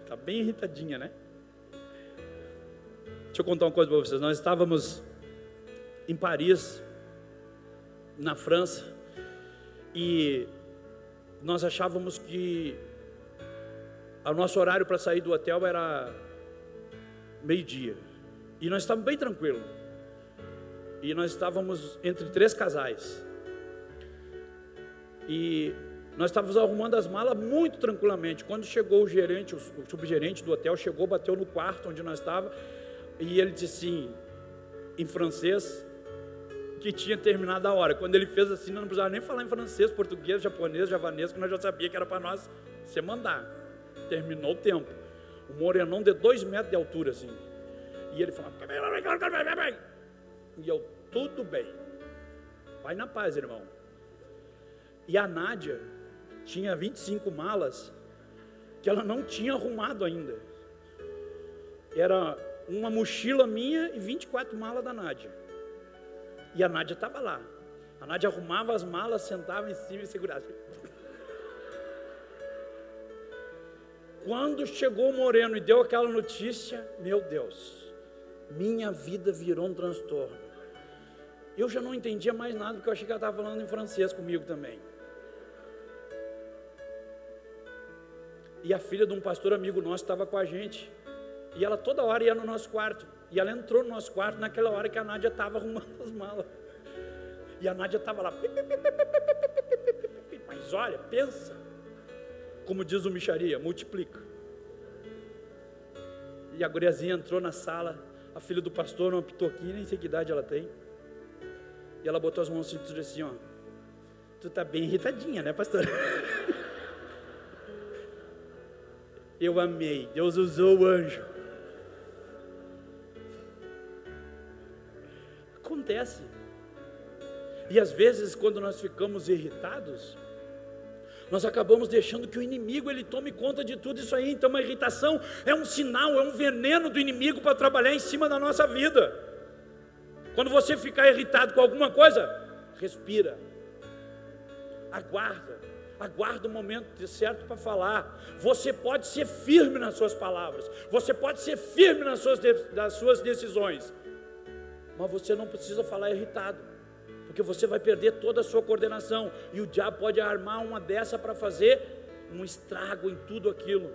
Tá bem irritadinha, né? Deixa eu contar uma coisa para vocês. Nós estávamos em Paris, na França, e nós achávamos que o nosso horário para sair do hotel era meio-dia. E nós estávamos bem tranquilos. E nós estávamos entre 3 casais. E nós estávamos arrumando as malas muito tranquilamente. Quando chegou o gerente, o subgerente do hotel, chegou, bateu no quarto onde nós estávamos, e ele disse assim, em francês, que tinha terminado a hora. Quando ele fez assim, não precisava nem falar em francês, português, japonês, javanês, que nós já sabia que era para nós se mandar. Terminou o tempo. O morenão de 2 metros de altura, assim. E ele falava, e eu, tudo bem. Vai na paz, irmão. E a Nádia tinha 25 malas que ela não tinha arrumado ainda. Era uma mochila minha e 24 malas da Nádia. E a Nádia estava lá. A Nádia arrumava as malas, sentava em cima e segurava. Quando chegou o Moreno e deu aquela notícia, meu Deus, minha vida virou um transtorno. Eu já não entendia mais nada, porque eu achei que ela estava falando em francês comigo também. E a filha de um pastor amigo nosso estava com a gente. E ela toda hora ia no nosso quarto. E ela entrou no nosso quarto naquela hora que a Nádia estava arrumando as malas. E a Nádia estava lá. Mas olha, pensa. Como diz o Micharia, multiplica. E a guriazinha entrou na sala. A filha do pastor, uma pitoquinha, nem sei que idade ela tem. E ela botou as mãos assim, assim, ó. Tu tá bem irritadinha, né, pastor? Eu amei. Deus usou o anjo. Acontece. E às vezes, quando nós ficamos irritados, Nós acabamos deixando que o inimigo ele tome conta de tudo isso aí. Então uma irritação é um sinal, é um veneno do inimigo para trabalhar em cima da nossa vida. Quando você ficar irritado com alguma coisa, respira, aguarda o momento certo para falar. Você pode ser firme nas suas palavras, você pode ser firme nas suas decisões, mas você não precisa falar irritado, porque você vai perder toda a sua coordenação, e o diabo pode armar uma dessa para fazer um estrago em tudo aquilo.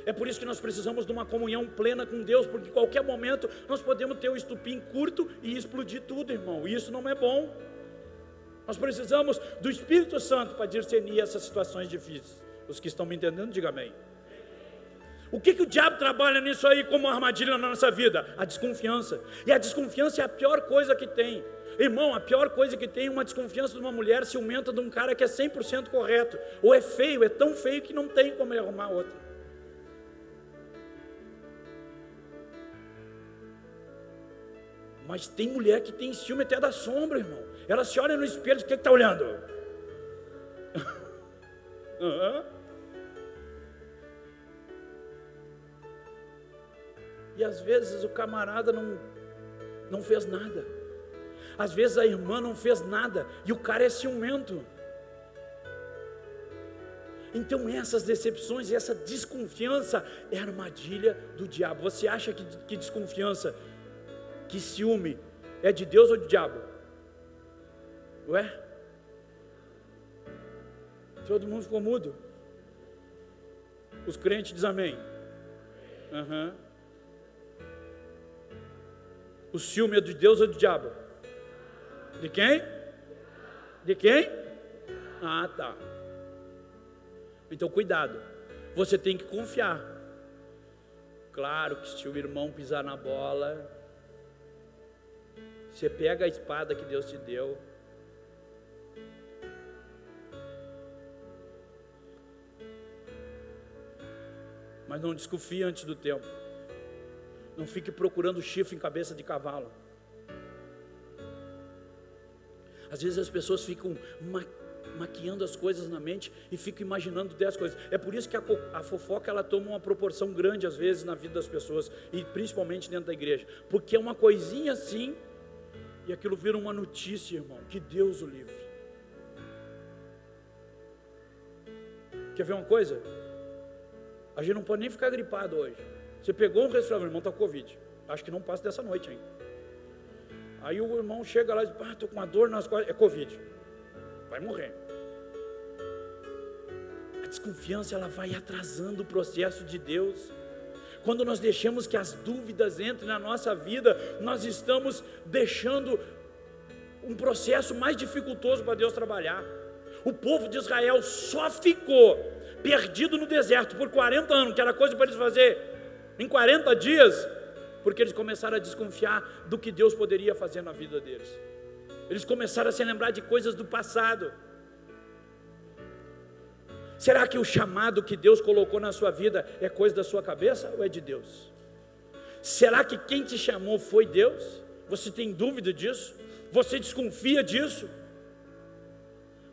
É por isso que nós precisamos de uma comunhão plena com Deus, porque em qualquer momento nós podemos ter um estupim curto e explodir tudo, irmão, e isso não é bom. Nós precisamos do Espírito Santo para discernir essas situações difíceis. Os que estão me entendendo, diga amém. O que o diabo trabalha nisso aí como armadilha na nossa vida? A desconfiança. E a desconfiança é a pior coisa que tem. Irmão, a pior coisa que tem é uma desconfiança de uma mulher ciumenta de um cara que é 100% correto. Ou é feio, é tão feio que não tem como arrumar outra. Mas tem mulher que tem ciúme até da sombra, irmão. Ela se olha no espelho, o que está olhando? E às vezes o camarada não fez nada. Às vezes a irmã não fez nada. E o cara é ciumento. Então essas decepções e essa desconfiança é armadilha do diabo. Você acha que desconfiança, que ciúme é de Deus ou do diabo? Ué? Todo mundo ficou mudo? Os crentes dizem amém. O ciúme é de Deus ou do diabo? De quem? De quem? Ah, tá. Então cuidado, você tem que confiar. Claro que se o irmão pisar na bola, você pega a espada que Deus te deu, mas não desconfie antes do tempo. Não fique procurando chifre em cabeça de cavalo. Às vezes as pessoas ficam maquiando as coisas na mente e ficam imaginando 10 coisas. É por isso que a fofoca ela toma uma proporção grande às vezes na vida das pessoas, e principalmente dentro da igreja, porque é uma coisinha assim e aquilo vira uma notícia, irmão. Que Deus o livre. Quer ver uma coisa? A gente não pode nem ficar gripado hoje. Você pegou um resfriado, irmão, está com Covid. Acho que não passa dessa noite ainda. Aí o irmão chega lá e diz: estou com uma dor nas costas. É Covid. Vai morrer. A desconfiança ela vai atrasando o processo de Deus. Quando nós deixamos que as dúvidas entrem na nossa vida, nós estamos deixando um processo mais dificultoso para Deus trabalhar. O povo de Israel só ficou perdido no deserto por 40 anos, que era coisa para eles fazer em 40 dias, porque eles começaram a desconfiar do que Deus poderia fazer na vida deles. Eles começaram a se lembrar de coisas do passado. Será que o chamado que Deus colocou na sua vida é coisa da sua cabeça ou é de Deus? Será que quem te chamou foi Deus? Você tem dúvida disso? Você desconfia disso?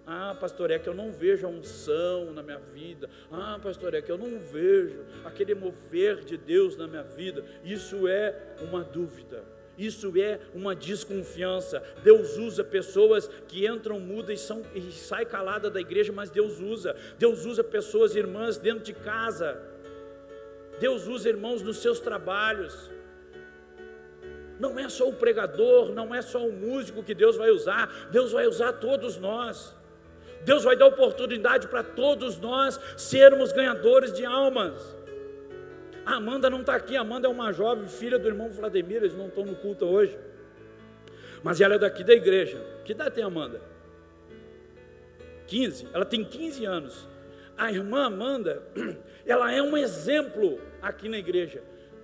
Ah, pastor, é que eu não vejo a unção na minha vida. Ah, pastor, é que eu não vejo aquele mover de Deus na minha vida. Isso é uma dúvida. Isso é uma desconfiança. Deus usa pessoas que entram mudas e saem caladas da igreja, mas Deus usa pessoas, irmãs, dentro de casa. Deus usa irmãos nos seus trabalhos. Não é só o pregador, não é só o músico que Deus vai usar. Deus vai usar todos nós. Deus vai dar oportunidade para todos nós sermos ganhadores de almas. A Amanda não está aqui. A Amanda é uma jovem filha do irmão Vladimir. Eles não estão no culto hoje, mas ela é daqui da igreja. Que idade tem a Amanda? 15. Ela tem 15 anos. A irmã Amanda, ela é um exemplo aqui na igreja.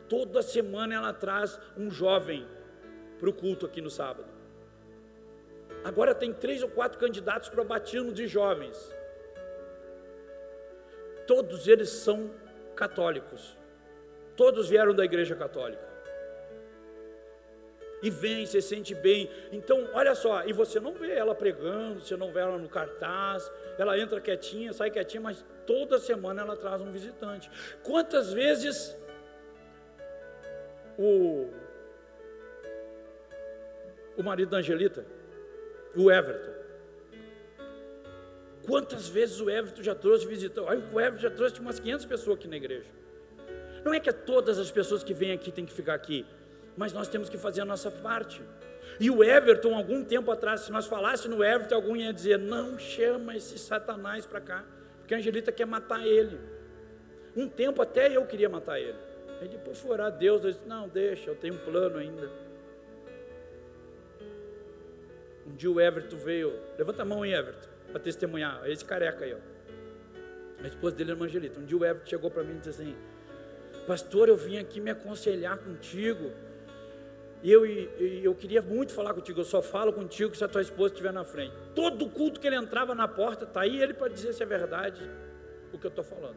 Toda semana ela traz um jovem para o culto aqui no sábado. Agora tem 3 ou 4 candidatos para batismo de jovens. Todos eles são católicos. Todos vieram da igreja católica. e vem, se sente bem. Então, olha só, e você não vê ela pregando, você não vê ela no cartaz, ela entra quietinha, sai quietinha, mas toda semana ela traz um visitante. Quantas vezes o marido da Angelita, o Everton, quantas vezes o Everton já trouxe visitante? Olha, o Everton já trouxe umas 500 pessoas aqui na igreja. Não é que todas as pessoas que vêm aqui têm que ficar aqui, mas nós temos que fazer a nossa parte. E o Everton, algum tempo atrás, se nós falássemos no Everton, alguém ia dizer, não chama esse Satanás para cá, porque a Angelita quer matar ele. Um tempo até eu queria matar ele. Aí depois foi orar a Deus, eu disse, não, deixa, eu tenho um plano ainda. Um dia o Everton veio, levanta a mão aí, Everton, para testemunhar, esse careca aí, ó. A esposa dele é uma Angelita. Um dia o Everton chegou para mim e disse assim, pastor, eu vim aqui me aconselhar contigo, e eu queria muito falar contigo, eu só falo contigo se a tua esposa estiver na frente. Todo culto que ele entrava na porta, está aí ele para dizer se é verdade o que eu estou falando.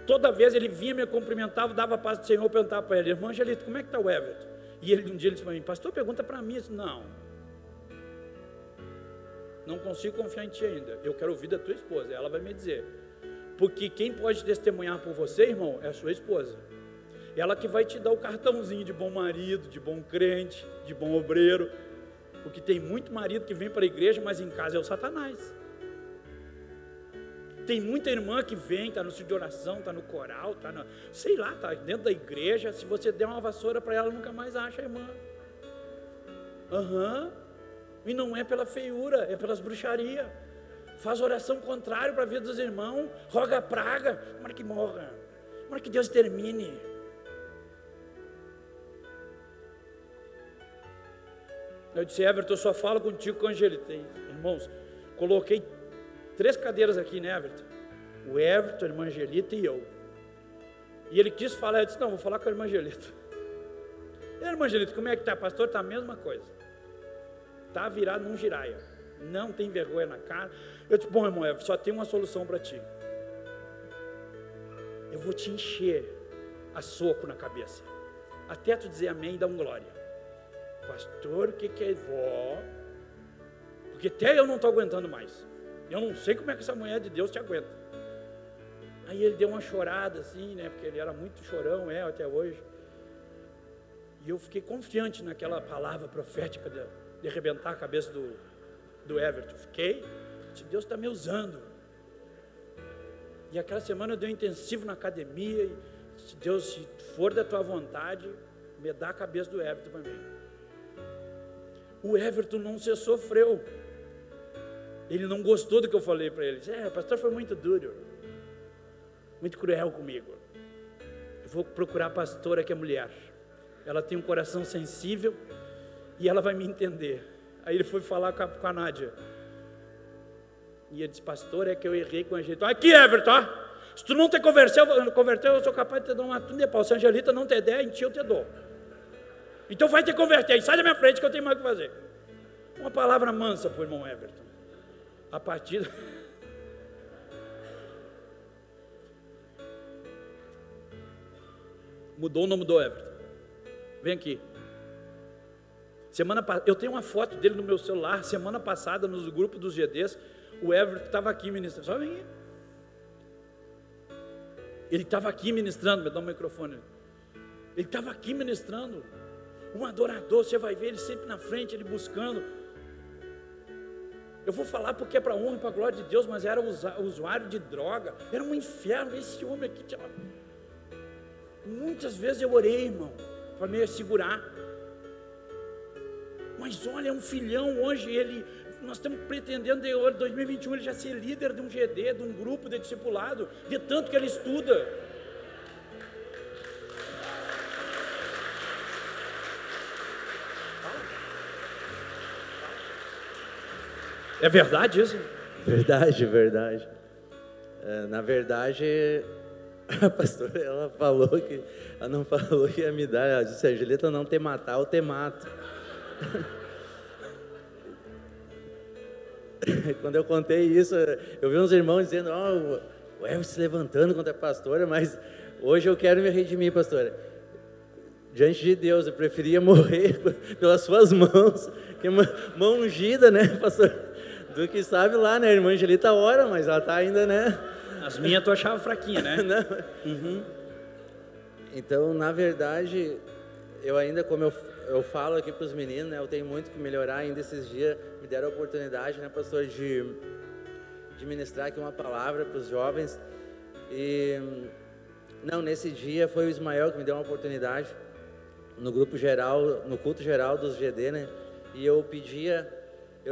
Toda vez ele vinha, me cumprimentava, dava a paz do Senhor, eu perguntava para ele, irmã Angelita, como é que está o Everton? E ele um dia ele disse para mim, pastor, pergunta para mim. Eu disse, não consigo confiar em ti ainda, eu quero ouvir da tua esposa, ela vai me dizer, porque quem pode testemunhar por você, irmão, é a sua esposa. Ela que vai te dar o cartãozinho de bom marido, de bom crente, de bom obreiro, porque tem muito marido que vem para a igreja, mas em casa é o Satanás. Tem muita irmã que vem, está no centro de oração, está no coral, está está dentro da igreja, se você der uma vassoura para ela, nunca mais acha a irmã. E não é pela feiura, é pelas bruxarias. Faz oração contrária para a vida dos irmãos, roga a praga, tomara que morra, tomara que Deus termine. Eu disse, Everton, eu só falo contigo com a Angelita. Irmãos, coloquei 3 cadeiras aqui, né, Everton? O Everton, a irmã Angelita e eu. E ele quis falar, eu disse, não, vou falar com a irmã Angelita. E a irmã Angelita, como é que está, pastor? Está a mesma coisa. Está virado num giraia. Não tem vergonha na cara. Eu disse, bom, irmão Everton, só tem uma solução para ti. Eu vou te encher a soco na cabeça. Até tu dizer amém e dar um glória. Pastor, o que é vó? Porque até eu não estou aguentando mais. Eu não sei como é que essa mulher de Deus te aguenta. Aí ele deu uma chorada assim, né? Porque ele era muito chorão, até hoje. E eu fiquei confiante naquela palavra profética de arrebentar a cabeça do Everton. Fiquei, se Deus está me usando. E aquela semana eu dei um intensivo na academia. E se Deus, se for da tua vontade, me dá a cabeça do Everton para mim. O Everton não se sofreu. Ele não gostou do que eu falei para ele. O pastor foi muito duro, muito cruel comigo. Eu vou procurar a pastora que é mulher. Ela tem um coração sensível e ela vai me entender. Aí ele foi falar com a Nádia. E ele disse, pastor, é que eu errei com a Angelita. Aqui, Everton, se tu não te converteu, eu sou capaz de te dar uma tunda de pau. Se a Angelita não te der, em ti eu te dou. Então vai te converter aí, sai da minha frente que eu tenho mais o que fazer. Uma palavra mansa para o irmão Everton. A partir... Mudou ou não mudou, Everton? Vem aqui. Eu tenho uma foto dele no meu celular. Semana passada, nos grupos dos GDs, o Everton estava aqui ministrando. Só vem aí. Ele estava aqui ministrando. Me dá um microfone. Ele estava aqui ministrando. Um adorador, você vai ver ele sempre na frente, ele buscando. Eu vou falar porque é para a honra e para a glória de Deus, mas era usuário de droga. Era um inferno esse homem aqui. Muitas vezes eu orei, irmão, para me segurar. Mas olha, é um filhão hoje. Nós estamos pretendendo, em 2021, ele já ser líder de um GD, de um grupo de discipulado, de tanto que ele estuda. É verdade isso? Verdade. Na verdade, a pastora, ela não falou que ia me dar. Ela disse, Angelita, não te matar, eu te mato. Quando eu contei isso, eu vi uns irmãos dizendo, o Elvis se levantando contra a pastora, mas hoje eu quero me redimir, pastora. diante de Deus, eu preferia morrer pelas suas mãos, que mão ungida, né, pastor? Do que sabe lá, né, a irmã Angelita ora, mas ela está ainda, né? As minhas tu achava fraquinha, né? Uhum. Então, na verdade, eu ainda, como eu falo aqui para os meninos, né, eu tenho muito que melhorar. Ainda esses dias me deram a oportunidade, né, pastor, de ministrar aqui uma palavra para os jovens. E não, nesse dia foi o Ismael que me deu uma oportunidade no grupo geral, no culto geral dos GD, né? E eu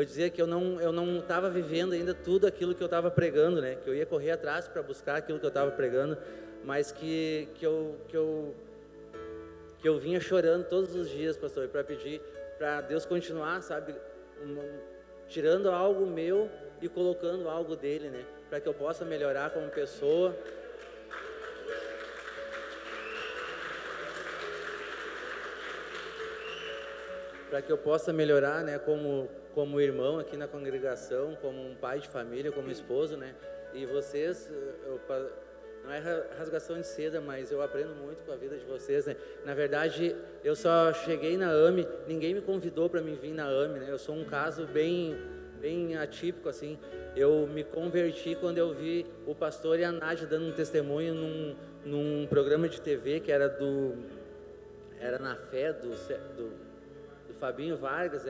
dizia que eu não estava vivendo ainda tudo aquilo que eu estava pregando, né? Que eu ia correr atrás para buscar aquilo que eu estava pregando, mas que eu vinha chorando todos os dias, pastor, para pedir para Deus continuar, sabe, tirando algo meu e colocando algo dele, né? Para que eu possa melhorar como pessoa. Para que eu possa melhorar, né, como irmão aqui na congregação, como um pai de família, como esposo, né? E vocês, não é rasgação de seda, mas eu aprendo muito com a vida de vocês, né? Na verdade, eu só cheguei na AME, ninguém me convidou para me vir na AME, né? Eu sou um caso bem atípico, assim. Eu me converti quando eu vi o pastor e a Nádia dando um testemunho num programa de TV que era na fé do Fabinho Vargas,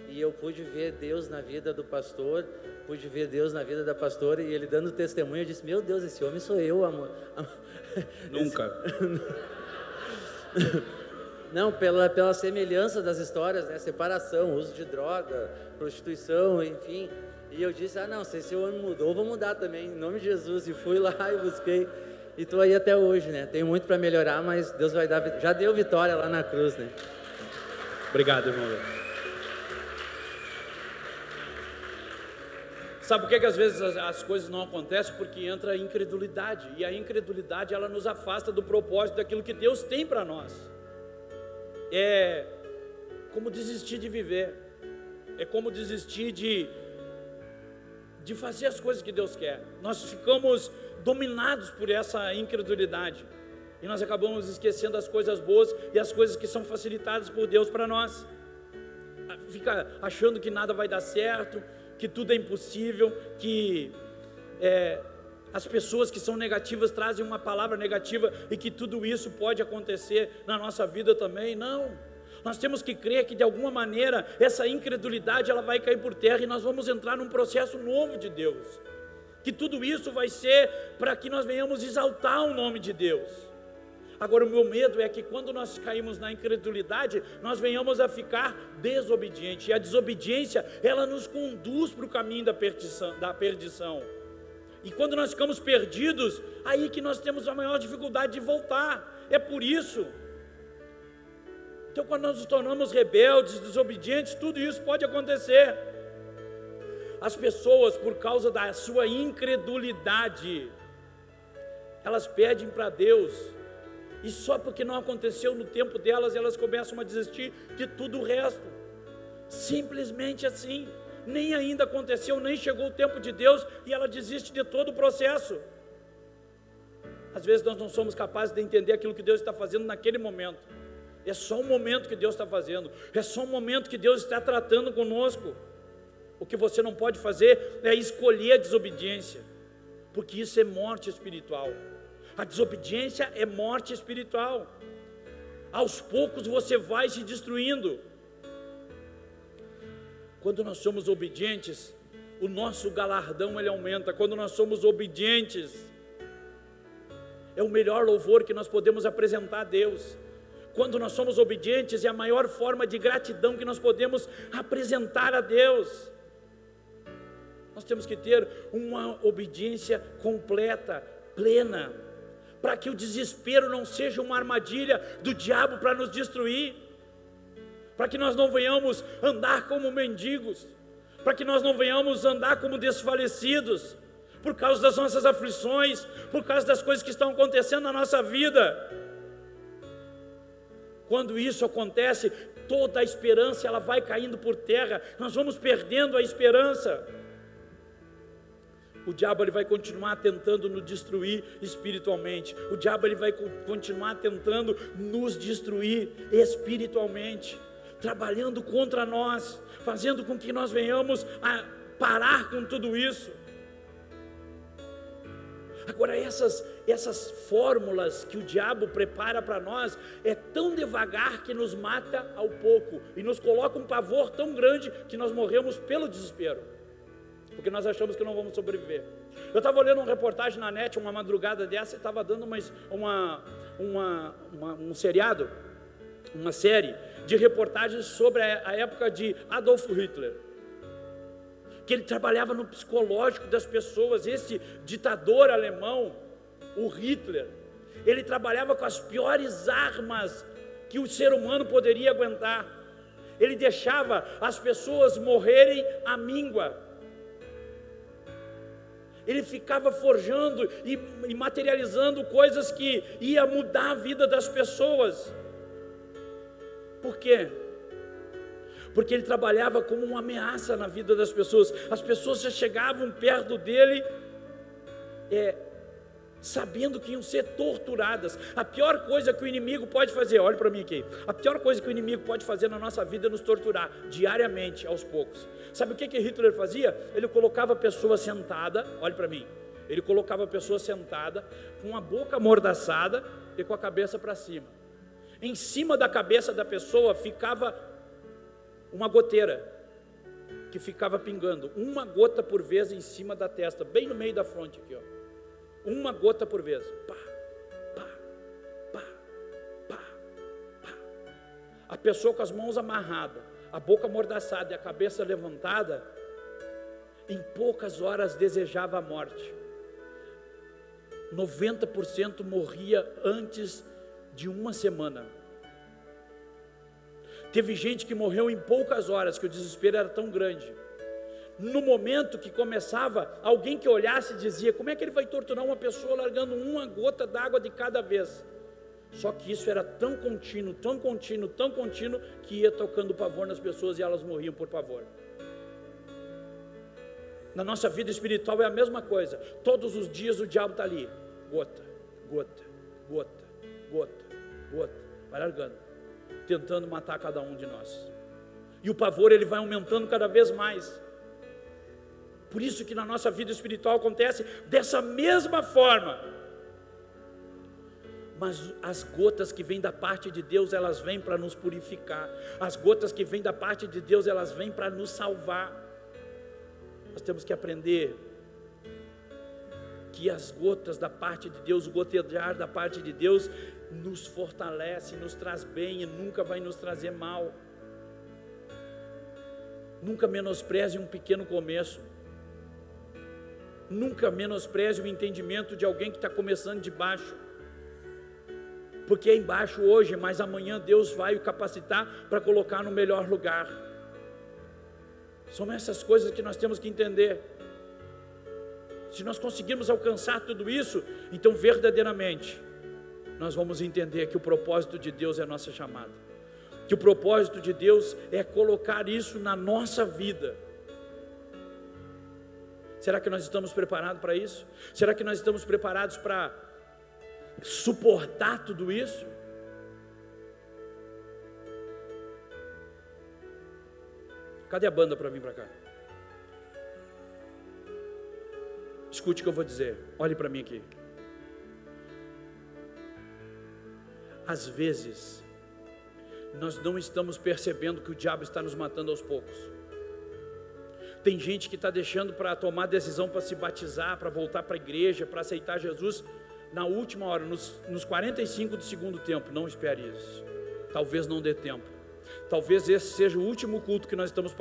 e eu pude ver Deus na vida do pastor, pude ver Deus na vida da pastora, e ele dando testemunho, eu disse, meu Deus, esse homem sou eu, amor. Nunca. Não, pela semelhança das histórias, né? Separação, uso de droga, prostituição, enfim. E eu disse, não, se esse homem mudou, eu vou mudar também, em nome de Jesus. E fui lá e busquei, e estou aí até hoje, né? Tenho muito para melhorar, mas Deus vai dar, já deu vitória lá na cruz, né? Obrigado, irmão. Sabe por que às vezes as coisas não acontecem? Porque entra a incredulidade, e a incredulidade ela nos afasta do propósito daquilo que Deus tem para nós. É como desistir de viver, é como desistir de fazer as coisas que Deus quer. Nós ficamos dominados por essa incredulidade. E nós acabamos esquecendo as coisas boas e as coisas que são facilitadas por Deus para nós. Fica achando que nada vai dar certo, que tudo é impossível, que as pessoas que são negativas trazem uma palavra negativa e que tudo isso pode acontecer na nossa vida também. Não, nós temos que crer que de alguma maneira essa incredulidade ela vai cair por terra e nós vamos entrar num processo novo de Deus. Que tudo isso vai ser para que nós venhamos exaltar o nome de Deus. Agora o meu medo é que quando nós caímos na incredulidade, nós venhamos a ficar desobedientes. E a desobediência, ela nos conduz para o caminho da perdição. E quando nós ficamos perdidos, aí que nós temos a maior dificuldade de voltar. É por isso. Então quando nós nos tornamos rebeldes, desobedientes, tudo isso pode acontecer. As pessoas, por causa da sua incredulidade, elas pedem para Deus, e só porque não aconteceu no tempo delas, elas começam a desistir de tudo o resto. Simplesmente assim. Nem ainda aconteceu, nem chegou o tempo de Deus, e ela desiste de todo o processo. Às vezes nós não somos capazes de entender aquilo que Deus está fazendo naquele momento. É só um momento que Deus está fazendo, é só um momento que Deus está tratando conosco. O que você não pode fazer é escolher a desobediência, porque isso é morte espiritual. A desobediência é morte espiritual. Aos poucos você vai se destruindo. Quando nós somos obedientes, o nosso galardão ele aumenta. Quando nós somos obedientes, é o melhor louvor que nós podemos apresentar a Deus. Quando nós somos obedientes, é a maior forma de gratidão que nós podemos apresentar a Deus. Nós temos que ter uma obediência completa, plena, para que o desespero não seja uma armadilha do diabo para nos destruir, para que nós não venhamos andar como mendigos, para que nós não venhamos andar como desfalecidos, por causa das nossas aflições, por causa das coisas que estão acontecendo na nossa vida. Quando isso acontece, toda a esperança ela vai caindo por terra, nós vamos perdendo a esperança. O diabo ele vai continuar tentando nos destruir espiritualmente. O diabo ele vai continuar tentando nos destruir espiritualmente, trabalhando contra nós, fazendo com que nós venhamos a parar com tudo isso. Agora essas fórmulas que o diabo prepara para nós é tão devagar que nos mata ao pouco e nos coloca um pavor tão grande que nós morremos pelo desespero, porque nós achamos que não vamos sobreviver. Eu estava olhando uma reportagem na net uma madrugada dessa e estava dando um seriado, uma série de reportagens sobre a época de Adolf Hitler, que ele trabalhava no psicológico das pessoas. Esse ditador alemão, o Hitler, ele trabalhava com as piores armas que o ser humano poderia aguentar. Ele deixava as pessoas morrerem à míngua. Ele ficava forjando e materializando coisas que ia mudar a vida das pessoas. Por quê? Porque ele trabalhava como uma ameaça na vida das pessoas. As pessoas já chegavam perto dele, sabendo que iam ser torturadas. A pior coisa que o inimigo pode fazer, olhe para mim aqui, a pior coisa que o inimigo pode fazer na nossa vida é nos torturar, diariamente, aos poucos. Sabe o que Hitler fazia? Ele colocava a pessoa sentada, olhe para mim, ele colocava a pessoa sentada, com a boca amordaçada e com a cabeça para cima. Em cima da cabeça da pessoa ficava uma goteira, que ficava pingando, uma gota por vez em cima da testa, bem no meio da fronte aqui, ó. Uma gota por vez, pá, pá, pá, pá, pá. A pessoa com as mãos amarradas, a boca amordaçada e a cabeça levantada, em poucas horas desejava a morte. 90% morria antes de uma semana. Teve gente que morreu em poucas horas, que o desespero era tão grande. No momento que começava, alguém que olhasse dizia: como é que ele vai torturar uma pessoa largando uma gota d'água de cada vez? Só que isso era tão contínuo, tão contínuo, tão contínuo, que ia tocando pavor nas pessoas e elas morriam por pavor. Na nossa vida espiritual é a mesma coisa. Todos os dias o diabo está ali, gota, gota, gota, gota, gota, vai largando, tentando matar cada um de nós. E o pavor ele vai aumentando cada vez mais. Por isso que na nossa vida espiritual acontece dessa mesma forma. Mas as gotas que vêm da parte de Deus, elas vêm para nos purificar. As gotas que vêm da parte de Deus, elas vêm para nos salvar. Nós temos que aprender que as gotas da parte de Deus, o gotejar da parte de Deus, nos fortalece, nos traz bem e nunca vai nos trazer mal. Nunca menospreze um pequeno começo. Nunca menospreze o entendimento de alguém que está começando de baixo, porque é embaixo hoje, mas amanhã Deus vai o capacitar para colocar no melhor lugar. São essas coisas que nós temos que entender. Se nós conseguirmos alcançar tudo isso, então verdadeiramente nós vamos entender que o propósito de Deus é a nossa chamada, que o propósito de Deus é colocar isso na nossa vida. Será que nós estamos preparados para isso? Será que nós estamos preparados para suportar tudo isso? Cadê a banda para vir para cá? Escute o que eu vou dizer, olhe para mim aqui. Às vezes, nós não estamos percebendo que o diabo está nos matando aos poucos. Tem gente que está deixando para tomar decisão para se batizar, para voltar para a igreja, para aceitar Jesus na última hora, nos 45 do segundo tempo. Não espere isso. Talvez não dê tempo. Talvez esse seja o último culto que nós estamos